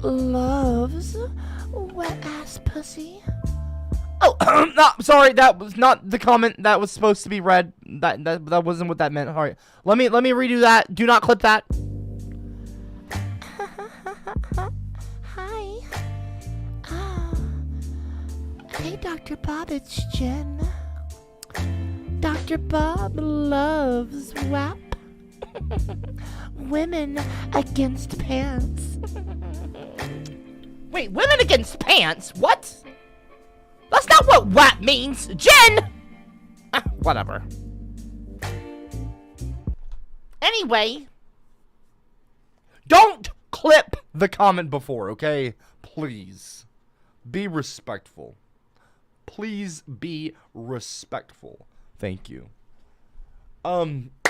loves wet-ass pussy. Oh, no, sorry, that was not the comment that was supposed to be read. That wasn't what that meant. All right, let me redo that. Do not clip that. Hi. Hey, Dr. Bob, it's Jen. Dr. Bob loves WAP. Women against pants. Wait, women against pants? What? That's not what WAP means, Jen! Whatever. Anyway, don't clip the comment before, okay? Please. Be respectful. Please be respectful. Thank you.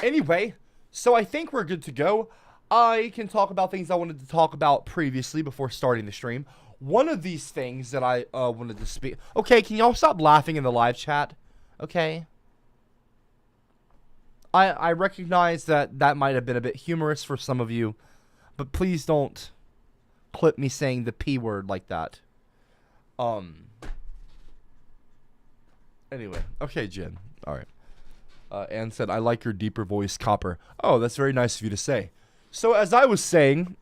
Anyway, so I think we're good to go. I can talk about things I wanted to talk about previously before starting the stream. One of these things that I wanted to speak... Okay, can y'all stop laughing in the live chat? Okay. I recognize that might have been a bit humorous for some of you, but please don't clip me saying the P word like that. Anyway. Okay, Jen. Alright. Anne said, I like your deeper voice, Copper. Oh, that's very nice of you to say. So, as I was saying,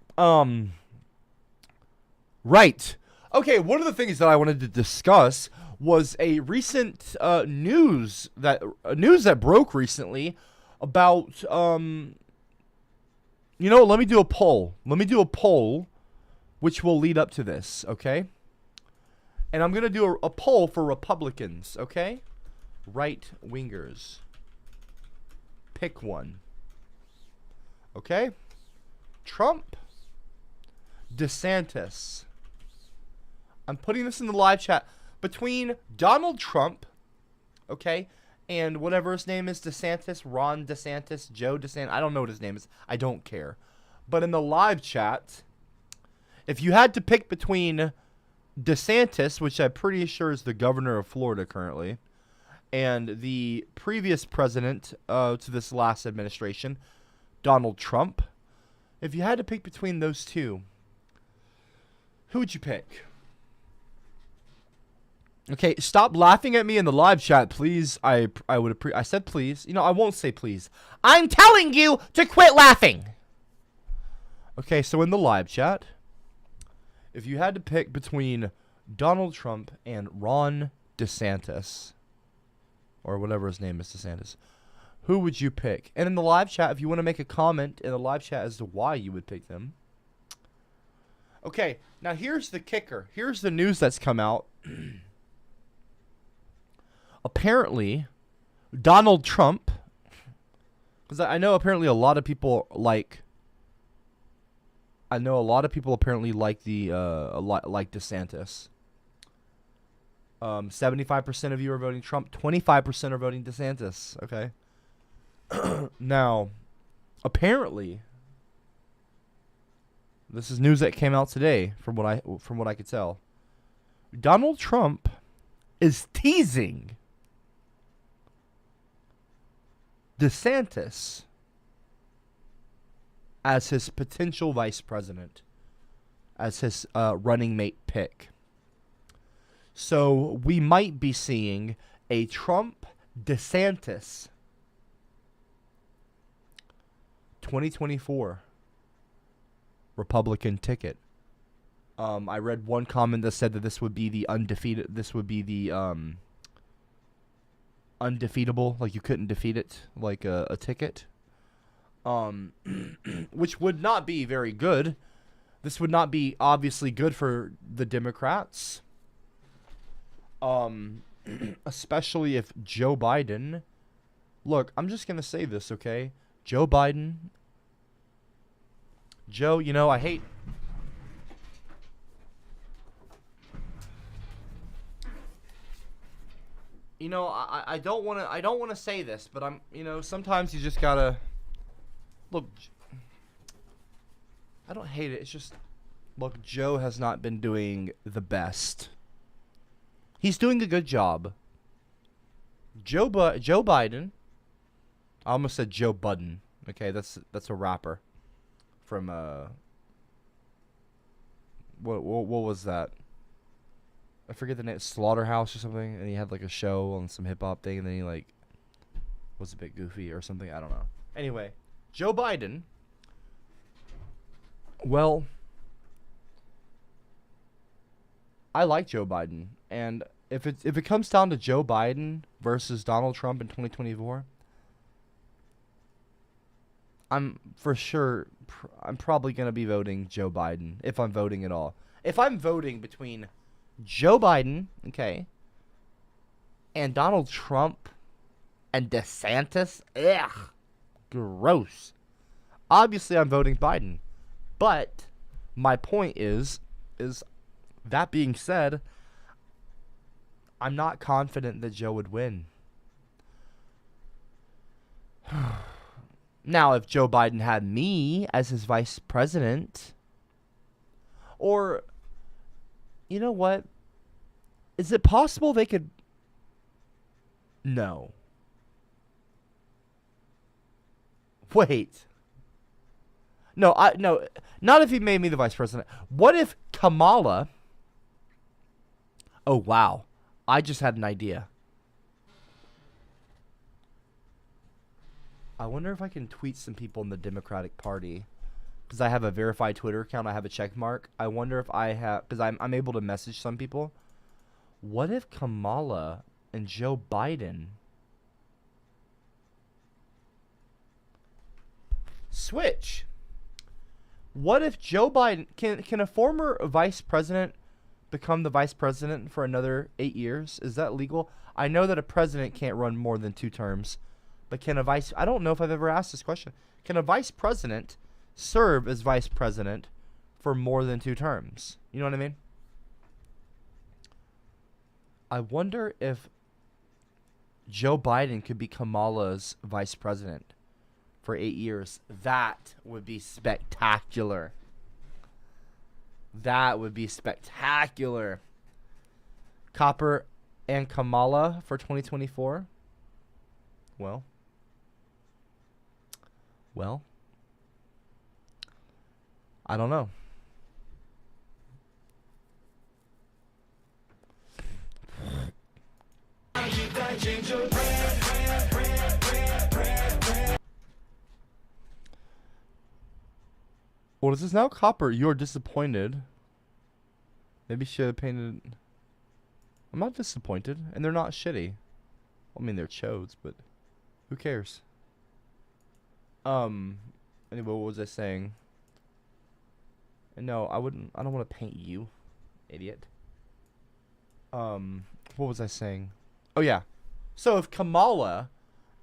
right. Okay, one of the things that I wanted to discuss was a recent news that broke recently about you know, let me do a poll. Let me do a poll which will lead up to this, okay? And I'm going to do a poll for Republicans, okay? Right-wingers. Pick one. Okay? Trump, DeSantis. I'm putting this in the live chat. Between Donald Trump, okay, and whatever his name is, DeSantis, Ron DeSantis, Joe DeSantis, I don't know what his name is. I don't care. But in the live chat, if you had to pick between DeSantis, which I'm pretty sure is the governor of Florida currently, and the previous president to this last administration, Donald Trump, if you had to pick between those two, who would you pick? Okay, stop laughing at me in the live chat, please. I said please. You know, I won't say please. I'm telling you to quit laughing. Okay, so in the live chat, if you had to pick between Donald Trump and Ron DeSantis, or whatever his name is, DeSantis, who would you pick? And in the live chat, if you want to make a comment in the live chat as to why you would pick them. Okay, now here's the kicker. Here's the news that's come out. Apparently, Donald Trump, because I know apparently a lot of people like, apparently like the like DeSantis. 75% of you are voting Trump. 25% are voting DeSantis. Okay. Now, apparently, this is news that came out today. From what I could tell, Donald Trump is teasing DeSantis as his potential vice president, as his running mate pick. So we might be seeing a Trump-DeSantis 2024 Republican ticket. I read one comment that said that this would be the undefeated. This would be the undefeatable, like you couldn't defeat it, like a ticket. Which would not be very good. This would not be obviously good for the Democrats. Especially if Joe Biden. Look, I'm just gonna say this, okay? Joe Biden. Joe, you know, I hate. You know, I don't want to say this, but sometimes you just gotta look. I don't hate it. It's just, look, Joe has not been doing the best. He's doing a good job. Joe Biden. I almost said Joe Budden. Okay, that's a rapper from what was that? I forget the name, Slaughterhouse or something, and he had like a show on some hip hop thing, and then he like was a bit goofy or something. I don't know. Anyway, Joe Biden. Well, I like Joe Biden, and if it comes down to Joe Biden versus Donald Trump in 2024, I'm probably gonna be voting Joe Biden if I'm voting at all. If I'm voting between Joe Biden, okay, and Donald Trump and DeSantis, ugh, gross. Obviously, I'm voting Biden. But my point is that being said, I'm not confident that Joe would win. Now, if Joe Biden had me as his vice president, or, you know what? Is it possible they could... No. Wait. No, not if he made me the vice president. What if Kamala... Oh, wow. I just had an idea. I wonder if I can tweet some people in the Democratic Party. Because I have a verified Twitter account. I have a check mark. I wonder if I have... Because I'm able to message some people. What if Kamala and Joe Biden... switch? What if Joe Biden... Can a former vice president become the vice president for another 8 years? Is that legal? I know that a president can't run more than 2 terms. But can a vice... I don't know if I've ever asked this question. Can a vice president serve as vice president for more than 2 terms? You know what I mean? I wonder if Joe Biden could be Kamala's vice president for 8 years. That would be spectacular. That would be spectacular. Copper and Kamala for 2024. Well, I don't know. What is this now? Copper, you're disappointed. Maybe should have painted... I'm not disappointed, and they're not shitty. I mean, they're chodes, but who cares? Anyway, what was I saying? No, I don't want to paint you, idiot. What was I saying? Oh, yeah. So if Kamala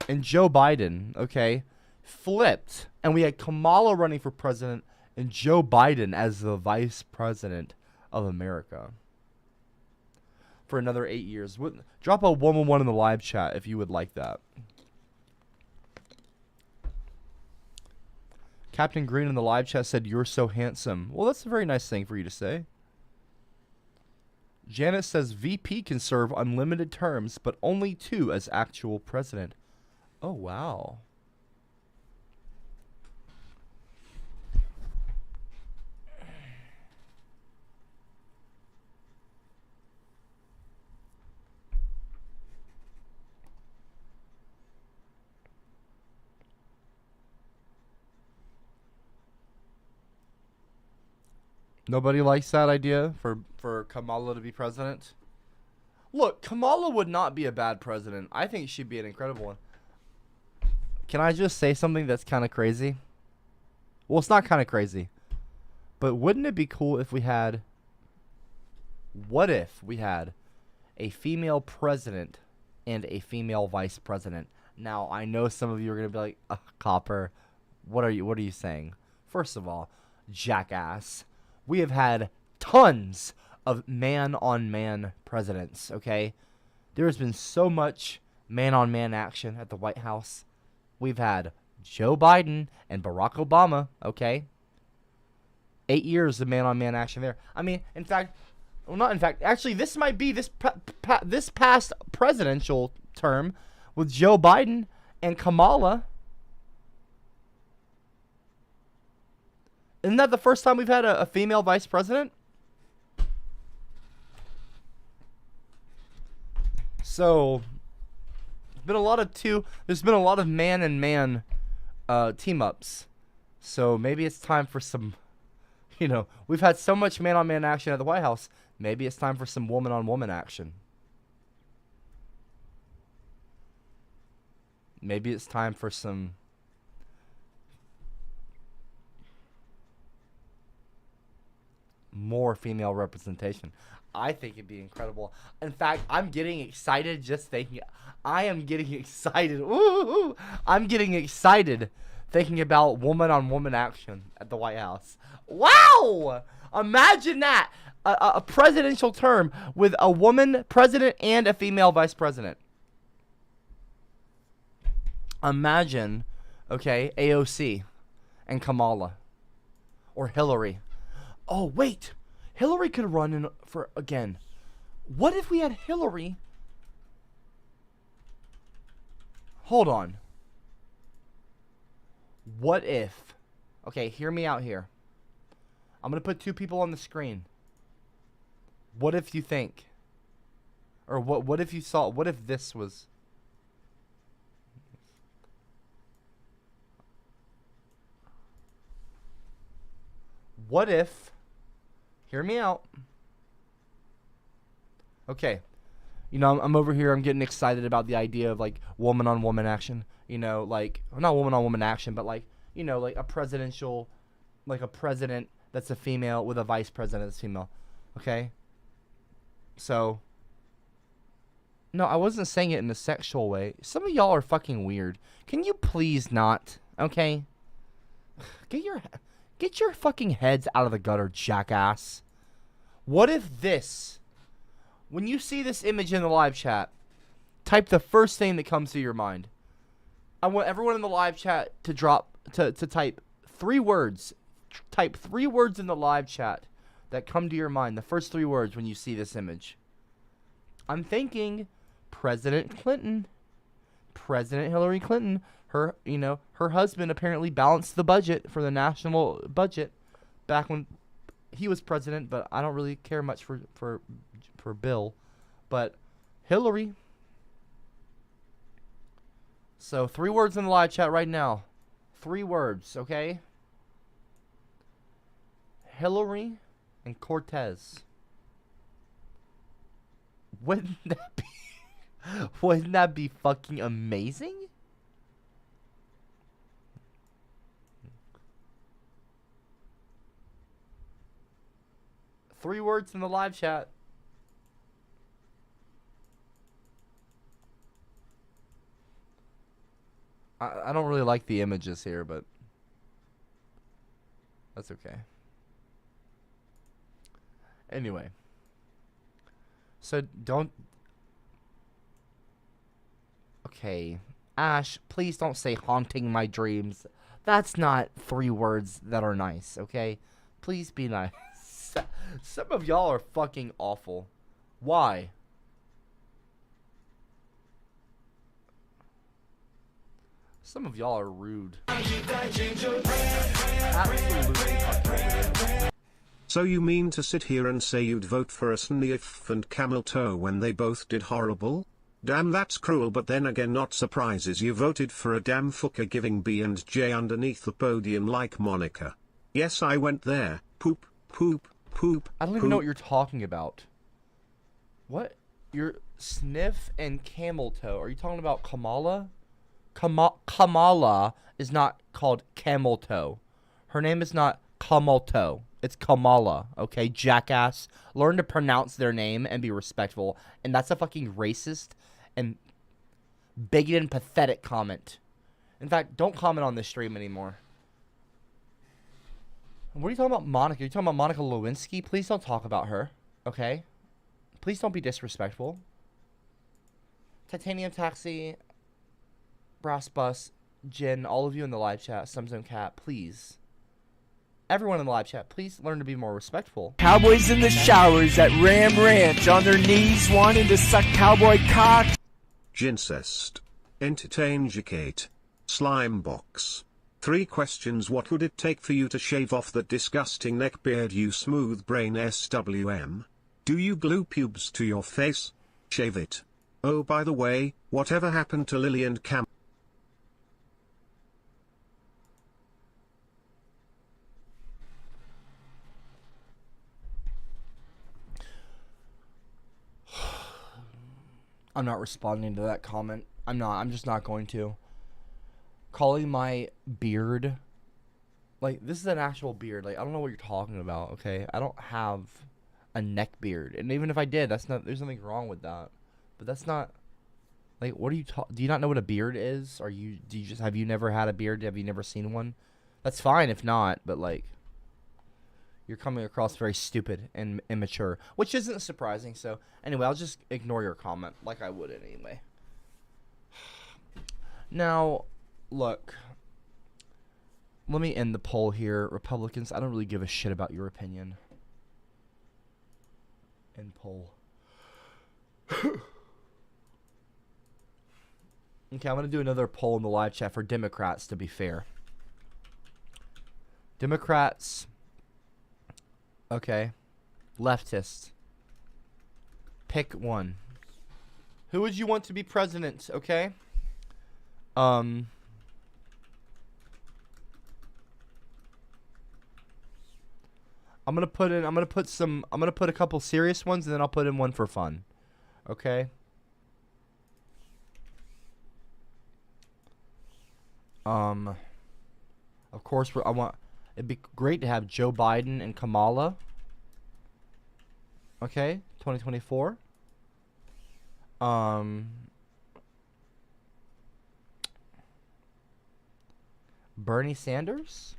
and Joe Biden, okay, flipped, and we had Kamala running for president and Joe Biden as the vice president of America for another 8 years. Drop a 111 in the live chat if you would like that. Captain Green in the live chat said, "You're so handsome." Well, that's a very nice thing for you to say. Janet says, VP can serve unlimited terms, but only 2 as actual president. Oh, wow. Nobody likes that idea for Kamala to be president? Look, Kamala would not be a bad president. I think she'd be an incredible one. Can I just say something that's kind of crazy? Well, it's not kind of crazy. But wouldn't it be cool if we had... What if we had a female president and a female vice president? Now, I know some of you are going to be like, Copper, what are you saying? First of all, jackass. We have had tons of man-on-man presidents, okay? There has been so much man-on-man action at the White House. We've had Joe Biden and Barack Obama, okay? 8 years of man-on-man action there. I mean, in fact, well, not in fact. Actually, this might be this past presidential term with Joe Biden and Kamala. Isn't that the first time we've had a female vice president? So, there's been a lot of man and man team ups. So maybe it's time for some, we've had so much man on man action at the White House. Maybe it's time for some woman on woman action. Maybe it's time for some more female representation. I think it'd be incredible. In fact, I'm getting excited just thinking. I am getting excited. Ooh, I'm getting excited thinking about woman-on-woman action at the White House. Wow! Imagine that. A presidential term with a woman president and a female vice president. Imagine, okay, AOC and Kamala. Or Hillary. Oh, wait. Hillary could run in for again. What if we had Hillary? Hold on. What if? Okay, hear me out here. I'm going to put two people on the screen. What if you think? Or what if you saw? What if this was? What if? Hear me out. Okay. I'm over here. I'm getting excited about the idea of like woman on woman action. Like not woman on woman action, but like like a presidential, like a president that's a female with a vice president that's female. Okay. So. No, I wasn't saying it in a sexual way. Some of y'all are fucking weird. Can you please not? Okay. Get your fucking heads out of the gutter, jackass. What if this, when you see this image in the live chat, type the first thing that comes to your mind. I want everyone in the live chat to type 3 words. Type 3 words in the live chat that come to your mind. The first 3 words when you see this image. I'm thinking President Clinton. President Hillary Clinton. Her husband apparently balanced the budget for the national budget back when he was president, but I don't really care much for Bill. But Hillary. So 3 words in the live chat right now. 3 words, okay? Hillary and Cortez. Wouldn't that be fucking amazing? Three words in the live chat. I don't really like the images here, but that's okay. Anyway. So don't... Okay. Ash, please don't say haunting my dreams. That's not 3 words that are nice, okay? Please be nice. Some of y'all are fucking awful. Why? Some of y'all are rude. Absolutely fucking rude. So you mean to sit here and say you'd vote for a sniff and camel toe when they both did horrible? Damn, that's cruel, but then again not surprises you voted for a damn fucker giving B and J underneath the podium like Monica. Yes, I went there. Poop, poop, poop. I don't even know what you're talking about. What? Your sniff and camel toe. Are you talking about Kamala? Kamala is not called camel toe. Her name is not camel toe. It's Kamala, okay, jackass. Learn to pronounce their name and be respectful. And that's a fucking racist and bigoted and pathetic comment. In fact, don't comment on this stream anymore. What are you talking about, Monica? Are you talking about Monica Lewinsky? Please don't talk about her, okay? Please don't be disrespectful. Titanium Taxi, Brass Bus, Jin, all of you in the live chat, Sumzone Cat, please. Everyone in the live chat, please learn to be more respectful. Cowboys in the showers at Ram Ranch on their knees wanting to suck cowboy cock. Gincest. Entertain Jacate. Slime box. 3 questions. What would it take for you to shave off that disgusting neckbeard, you smooth brain SWM? Do you glue pubes to your face? Shave it. Oh, by the way, whatever happened to Lily and Cam? I'm not responding to that comment. I'm just not going to. Calling my beard, like, this is an actual beard. Like, I don't know what you're talking about, okay? I don't have a neck beard. And even if I did, there's nothing wrong with that. But that's not, like, what are you do you not know what a beard is? Have you never had a beard? Have you never seen one? That's fine if not, but, like, you're coming across very stupid and immature, which isn't surprising. So anyway, I'll just ignore your comment like I would anyway. Now, look, let me end the poll here. Republicans, I don't really give a shit about your opinion. End poll. Okay, I'm going to do another poll in the live chat for Democrats, to be fair. Democrats, okay, leftists, pick one. Who would you want to be president, okay? I'm gonna put a couple serious ones, and then I'll put in one for fun. Okay? Of course, it'd be great to have Joe Biden and Kamala. Okay, 2024. Bernie Sanders.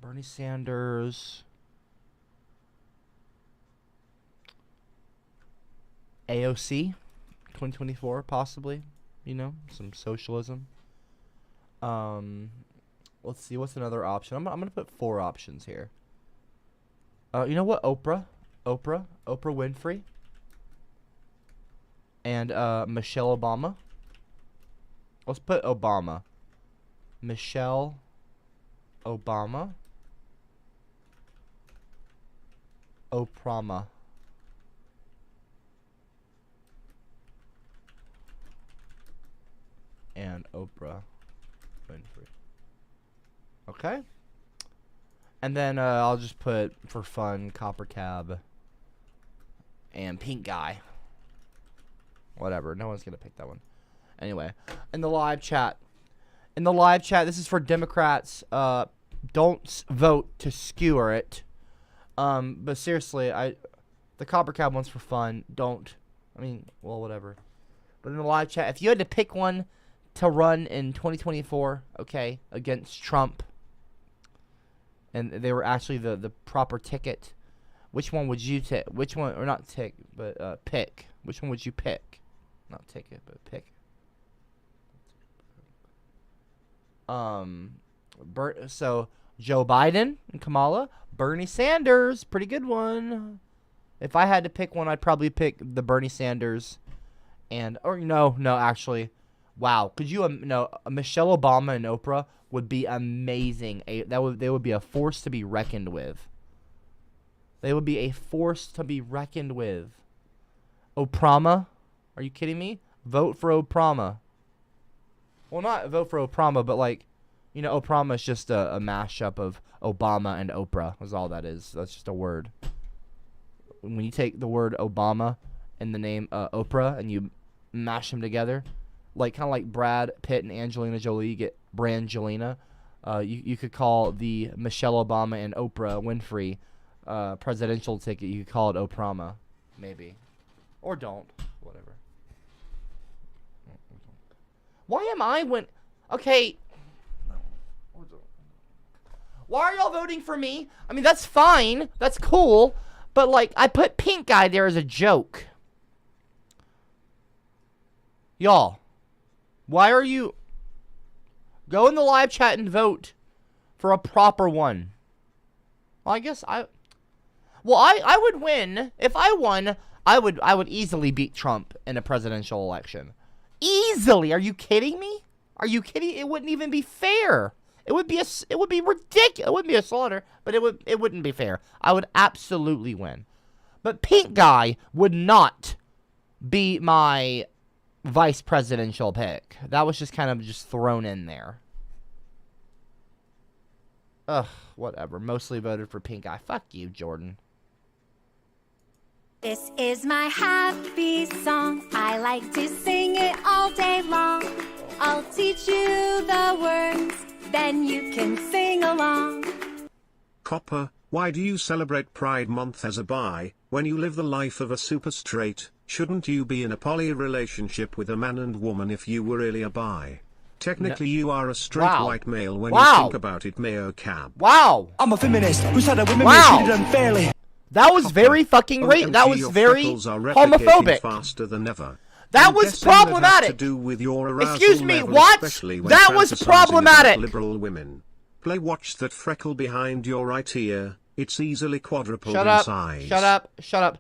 Bernie Sanders. AOC 2024 possibly, you know, some socialism. Let's see, what's another option? I'm going to put 4 options here. You know what? Oprah Winfrey and Michelle Obama. Let's put Obama. Michelle Obama. Oprama. And Oprah Winfrey. Okay. And then I'll just put, for fun, CopperCab and Pink Guy. Whatever. No one's going to pick that one. Anyway, in the live chat. This is for Democrats. Don't vote to skewer it. But seriously, the CopperCab one's for fun. Whatever. But in the live chat, if you had to pick one to run in 2024, okay, against Trump, and they were actually the proper ticket, which one would you pick? Which one, or not tick, but pick. Which one would you pick? Not ticket, but pick. So Joe Biden and Kamala, Bernie Sanders, pretty good one. If I had to pick one, I'd probably pick the Bernie Sanders, actually, wow. Could you Michelle Obama and Oprah would be amazing. They would be a force to be reckoned with. They would be a force to be reckoned with. Oprama? Are you kidding me? Vote for Oprama. Well, not vote for Oprama, but Oprama is just a mashup of Obama and Oprah. That's all that is. That's just a word. When you take the word Obama and the name Oprah and you mash them together, kind of like Brad Pitt and Angelina Jolie, you get Brangelina. You could call the Michelle Obama and Oprah Winfrey presidential ticket. You could call it Oprama, maybe, or don't. Whatever. Why am I okay? Why are y'all voting for me? I mean, that's fine. That's cool. But, like, I put pink guy there as a joke. Y'all, why are you... Go in the live chat and vote for a proper one. Well, I guess I would win. If I won, I would easily beat Trump in a presidential election. Easily. Are you kidding me? Are you kidding? It wouldn't even be fair. It would be ridiculous. It wouldn't be a slaughter, but it wouldn't be fair. I would absolutely win. But pink guy would not be my vice presidential pick. That was just kind of just thrown in there. Ugh, whatever. Mostly voted for pink guy. Fuck you, Jordan. This is my happy song. I like to sing it all day long. I'll teach you the words, then you can sing along. Copper, why do you celebrate Pride Month as a bi, when you live the life of a super straight? Shouldn't you be in a poly relationship with a man and woman if you were really a bi? Technically, you are a straight white male when you think about it, Mayo Cab. Wow. I'm a feminist who's had a women treated unfairly. That was very fucking that was very homophobic. Faster than ever. That was problematic. To do with your arousal Excuse me, level, what? especially when That was fantasizing problematic. about liberal women. Play watch that freckle behind your right ear. It's easily quadrupled in size. Shut up. Shut up.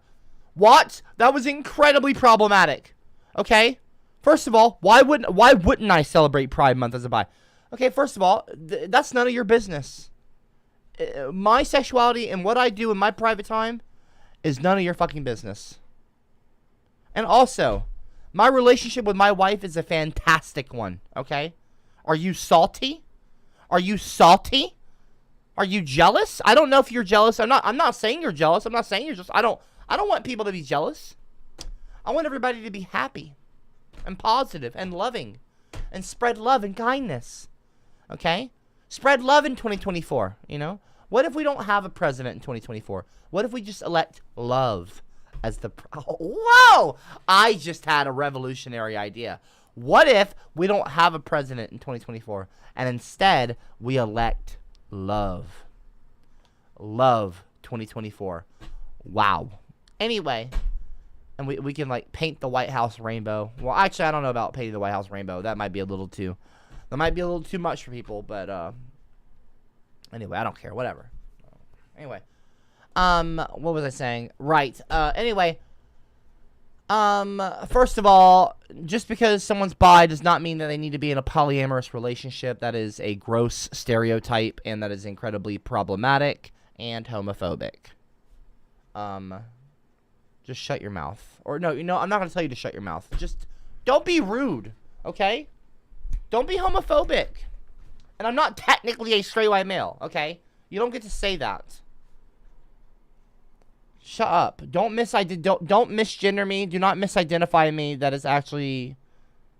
What? That was incredibly problematic. Okay? First of all, why wouldn't I celebrate Pride Month as a bi? Okay, first of all, that's none of your business. My sexuality and what I do in my private time is none of your fucking business. And also, my relationship with my wife is a fantastic one, okay? Are you salty? Are you salty? Are you jealous? I don't know if you're jealous. I'm not saying you're jealous. I'm not saying you're just I don't want people to be jealous. I want everybody to be happy and positive and loving and spread love and kindness. Okay? Spread love in 2024, you know? What if we don't have a president in 2024? What if we just elect love as the... Whoa! I just had a revolutionary idea. What if we don't have a president in 2024 and instead we elect love? Love 2024. Wow. Anyway, and we can like paint the White House rainbow. Well, actually, I don't know about painting the White House rainbow. That might be a little too much for people, but anyway, I don't care. Whatever. Anyway, what was I saying? Right. Anyway, first of all, just because someone's bi does not mean that they need to be in a polyamorous relationship. That is a gross stereotype, and that is incredibly problematic and homophobic. Just shut your mouth. Or no, I'm not going to tell you to shut your mouth. Just don't be rude, okay? Don't be homophobic. And I'm not technically a straight white male, okay? You don't get to say that. Shut up. Don't misgender me. Do not misidentify me. That is actually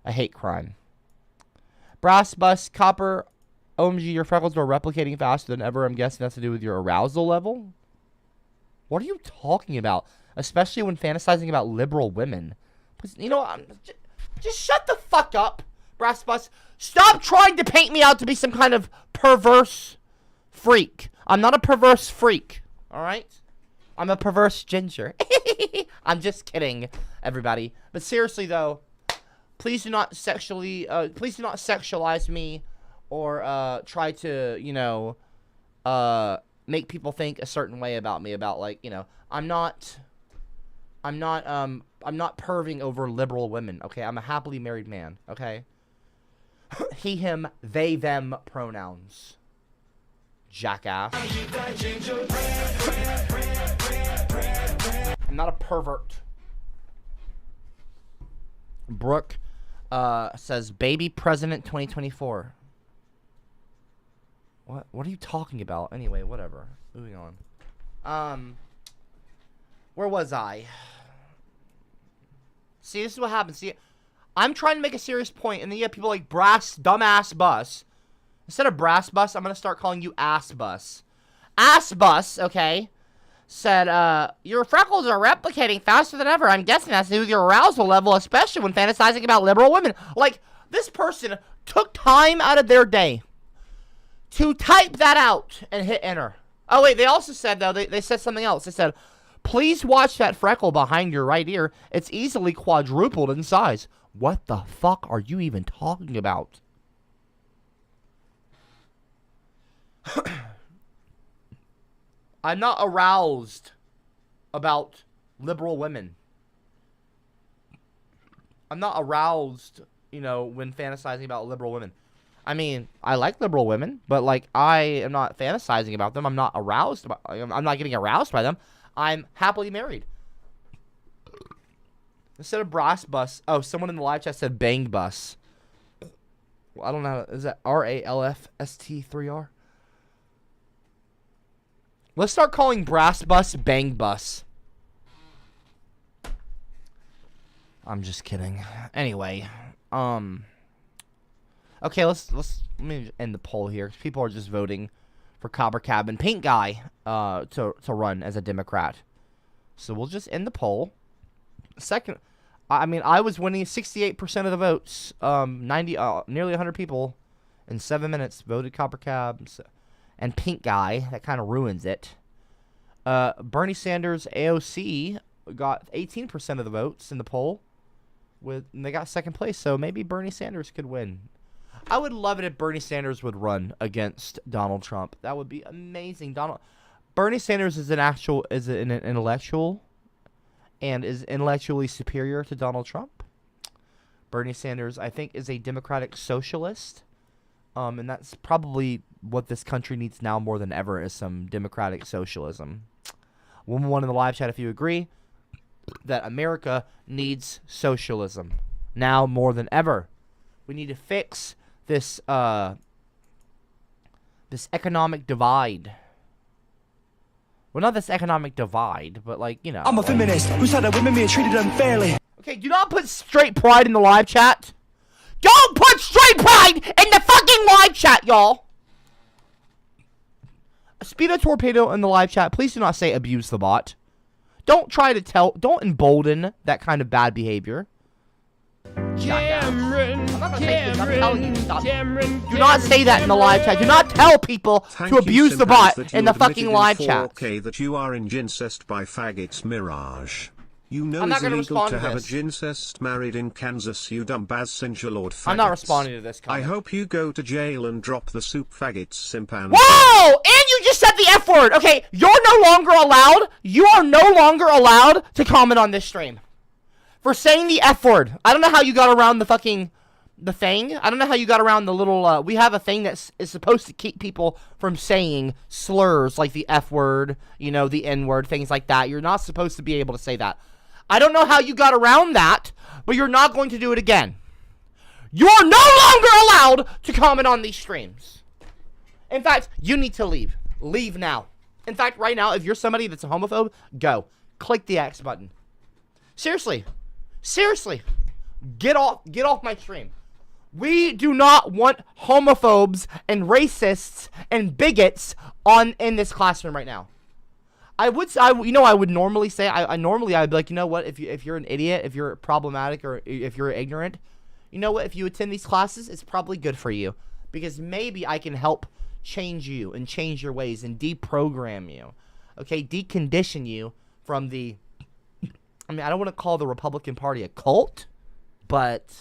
a hate crime. Brass bus, copper, OMG, your freckles are replicating faster than ever. I'm guessing that's to do with your arousal level. What are you talking about? Especially when fantasizing about liberal women. You know, just shut the fuck up, Brass Bus. Stop trying to paint me out to be some kind of perverse freak. I'm not a perverse freak, all right? I'm a perverse ginger. I'm just kidding, everybody. But seriously, though, please do not sexualize me or try to, you know, make people think a certain way about me. About, like, you know, I'm not perving over liberal women, okay? I'm a happily married man, okay? He, him, they, them pronouns. Jackass. I'm not a pervert. Brooke says, baby president 2024. What are you talking about? Anyway, whatever. Moving on. Where was I? See, this is what happens. See, I'm trying to make a serious point, and then you have people like Brass Dumbass Bus. Instead of Brass Bus, I'm going to start calling you Ass Bus. Ass Bus, okay, said, your freckles are replicating faster than ever. I'm guessing that's to do with your arousal level, especially when fantasizing about liberal women. Like, this person took time out of their day to type that out and hit enter. Oh, wait, they also said, though, they said something else. They said, Please watch that freckle behind your right ear. It's easily quadrupled in size. What the fuck are you even talking about? I'm not aroused about liberal women. I'm not aroused, you know, when fantasizing about liberal women. I mean, I like liberal women, but like I am not fantasizing about them. I'm not aroused about. I'm not getting aroused by them. I'm happily married. Instead of brass bus, oh, someone in the live chat said bang bus. Well, I don't know. Is that RALFST3R? Let's start calling brass bus bang bus. I'm just kidding. Anyway, okay, let me end the poll here. People are just voting for CopperCab and Pink Guy to run as a Democrat. So we'll just end the poll. Second, I mean, I was winning 68% of the votes. 90, nearly 100 people in 7 minutes voted CopperCab and Pink Guy. That kind of ruins it. Bernie Sanders AOC got 18% of the votes in the poll. And they got second place, so maybe Bernie Sanders could win. I would love it if Bernie Sanders would run against Donald Trump. That would be amazing. Bernie Sanders is an intellectual and is intellectually superior to Donald Trump. Bernie Sanders, I think, is a democratic socialist. And that's probably what this country needs now more than ever is some democratic socialism. One in the live chat if you agree that America needs socialism now more than ever. We need to fix this this economic divide. Well, not this economic divide, but like, you know. I'm a feminist who said that women being treated unfairly. Okay, do not put straight pride in the live chat. Don't put straight pride in the fucking live chat, y'all. Speedo Torpedo in the live chat, please do not say abuse the bot. Don't embolden that kind of bad behavior. Cameron, Do not say that in the live chat. Do not tell people to abuse the bot in the fucking live chat. That you are incest by faggots Mirage. You know I'm not it's gonna illegal respond to to have this. a incest married in Kansas, you dumb Sinja Lord faggots. I'm not responding to this comment. I hope you go to jail and drop the soup faggots simpan. Whoa! And you just said the F word. Okay, you're no longer allowed. You are no longer allowed to comment on this stream. For saying the F word. I don't know how you got around the thing. I don't know how you got around the little, we have a thing that is supposed to keep people from saying slurs like the F word, you know, the N word, things like that. You're not supposed to be able to say that. I don't know how you got around that, but you're not going to do it again. You're no longer allowed to comment on these streams. In fact, you need to leave. Leave now. In fact, right now, if you're somebody that's a homophobe, go. Click the X button. Seriously. Seriously. Get off my stream. We do not want homophobes and racists and bigots in this classroom right now. I would normally say, I would be like, you know what, if you're an idiot, if you're problematic, or if you're ignorant, you know what, if you attend these classes, it's probably good for you. Because maybe I can help change you and change your ways and deprogram you. Okay, decondition you from the, I mean, I don't want to call the Republican Party a cult, but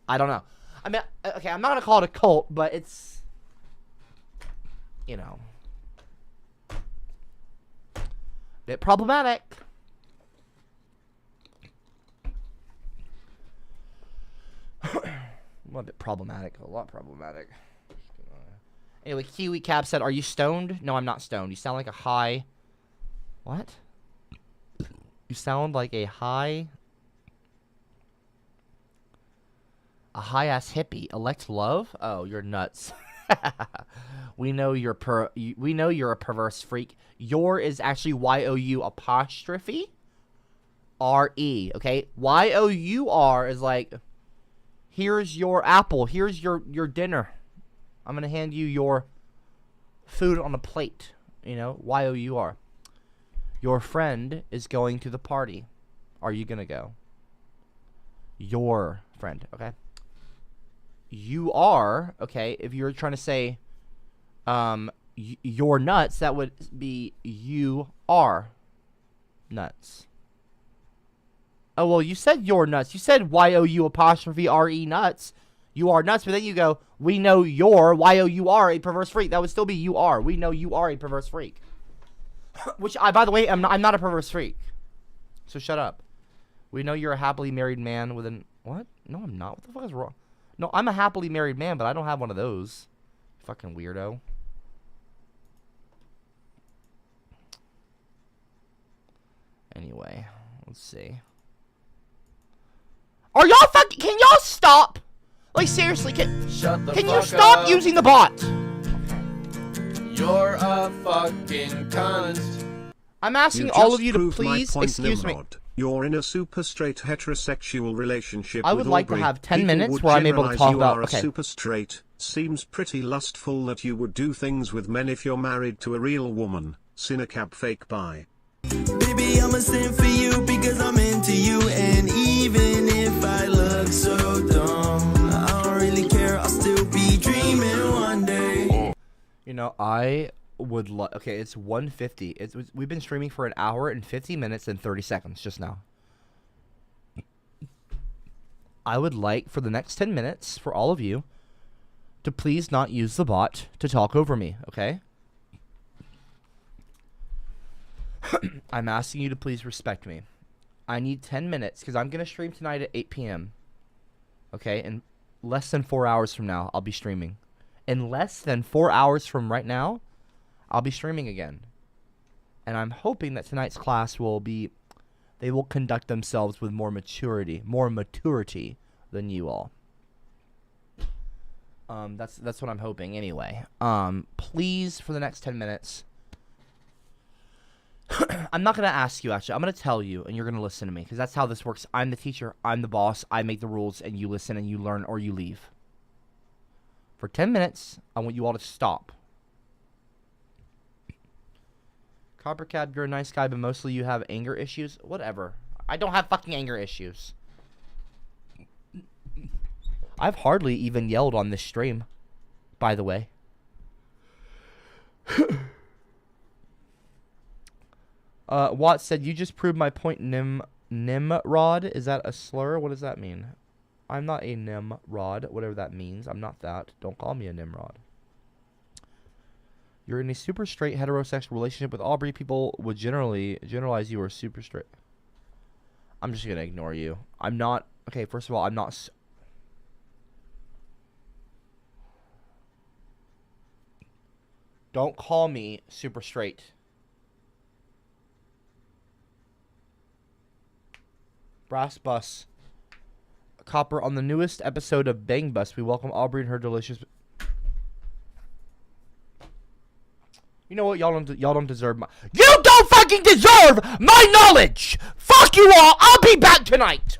I don't know. I mean, okay, I'm not going to call it a cult, but it's, you know, bit problematic. A bit problematic. A lot problematic. Anyway, Kiwi Cab said, "Are you stoned?" No, I'm not stoned. You sound like a high. What? You sound like a high ass hippie. Elect love? Oh, you're nuts. We know you're a perverse freak. Your is actually Y-O-U apostrophe R-E, okay? Y-O-U-R is like, here's your apple. Here's your dinner. I'm going to hand you your food on a plate, you know? Y-O-U-R. Your friend is going to the party. Are you going to go? Your friend, okay? You are, okay, if you're trying to say, you're nuts, that would be you are nuts. Oh, well, you said you're nuts. You said YOU''RE nuts. You are nuts, but then you go, we know you're YOUR a perverse freak. That would still be you are. We know you are a perverse freak. Which, by the way, I'm not a perverse freak. So shut up. We know you're a happily married man with an... What? No, I'm not. What the fuck is wrong? No, I'm a happily married man, but I don't have one of those. Fucking weirdo. Anyway, let's see. Are y'all fucking... Can y'all stop? Like, seriously, can you stop using the bot? You're a fucking cunt. I'm asking all of you to please excuse me. You're in a super straight heterosexual relationship. I would with like to Aubrey. have 10 People minutes would where I'm able to generalize talk you about. are Okay. a super straight. Seems pretty lustful that you would do things with men if you're married to a real woman. CopperCab fake bye. Baby, I'm a sin for you because I'm into you. And even if I look so dumb, I don't really care. I'll still be dreaming one day. You know, I would love. Okay, it's 1:50. We've been streaming for an hour and 50 minutes and 30 seconds just now. I would like for the next 10 minutes for all of you to please not use the bot to talk over me, okay? I'm asking you to please respect me. I need 10 minutes because I'm going to stream tonight at 8 p.m. Okay, in less than 4 hours from now, I'll be streaming. In less than 4 hours from right now, I'll be streaming again. And I'm hoping that tonight's class will be... They will conduct themselves with more maturity than you all. That's what I'm hoping anyway. Please, for the next 10 minutes... I'm not going to ask you, actually. I'm going to tell you, and you're going to listen to me, because that's how this works. I'm the teacher, I'm the boss, I make the rules, and you listen and you learn or you leave. For 10 minutes, I want you all to stop. CopperCab, you're a nice guy, but mostly you have anger issues. Whatever. I don't have fucking anger issues. I've hardly even yelled on this stream, by the way. Watt said, you just proved my point, Nimrod. Is that a slur? What does that mean? I'm not a Nimrod, whatever that means. I'm not that. Don't call me a Nimrod. You're in a super straight heterosexual relationship with Aubrey. People would generalize you are super straight. I'm just going to ignore you. I'm not... Okay, first of all, I'm not... Don't call me super straight. Brass Bus. Copper, on the newest episode of Bang Bus, we welcome Aubrey and her delicious... You know what? Y'all don't deserve my... You don't fucking deserve my knowledge! Fuck you all! I'll be back tonight!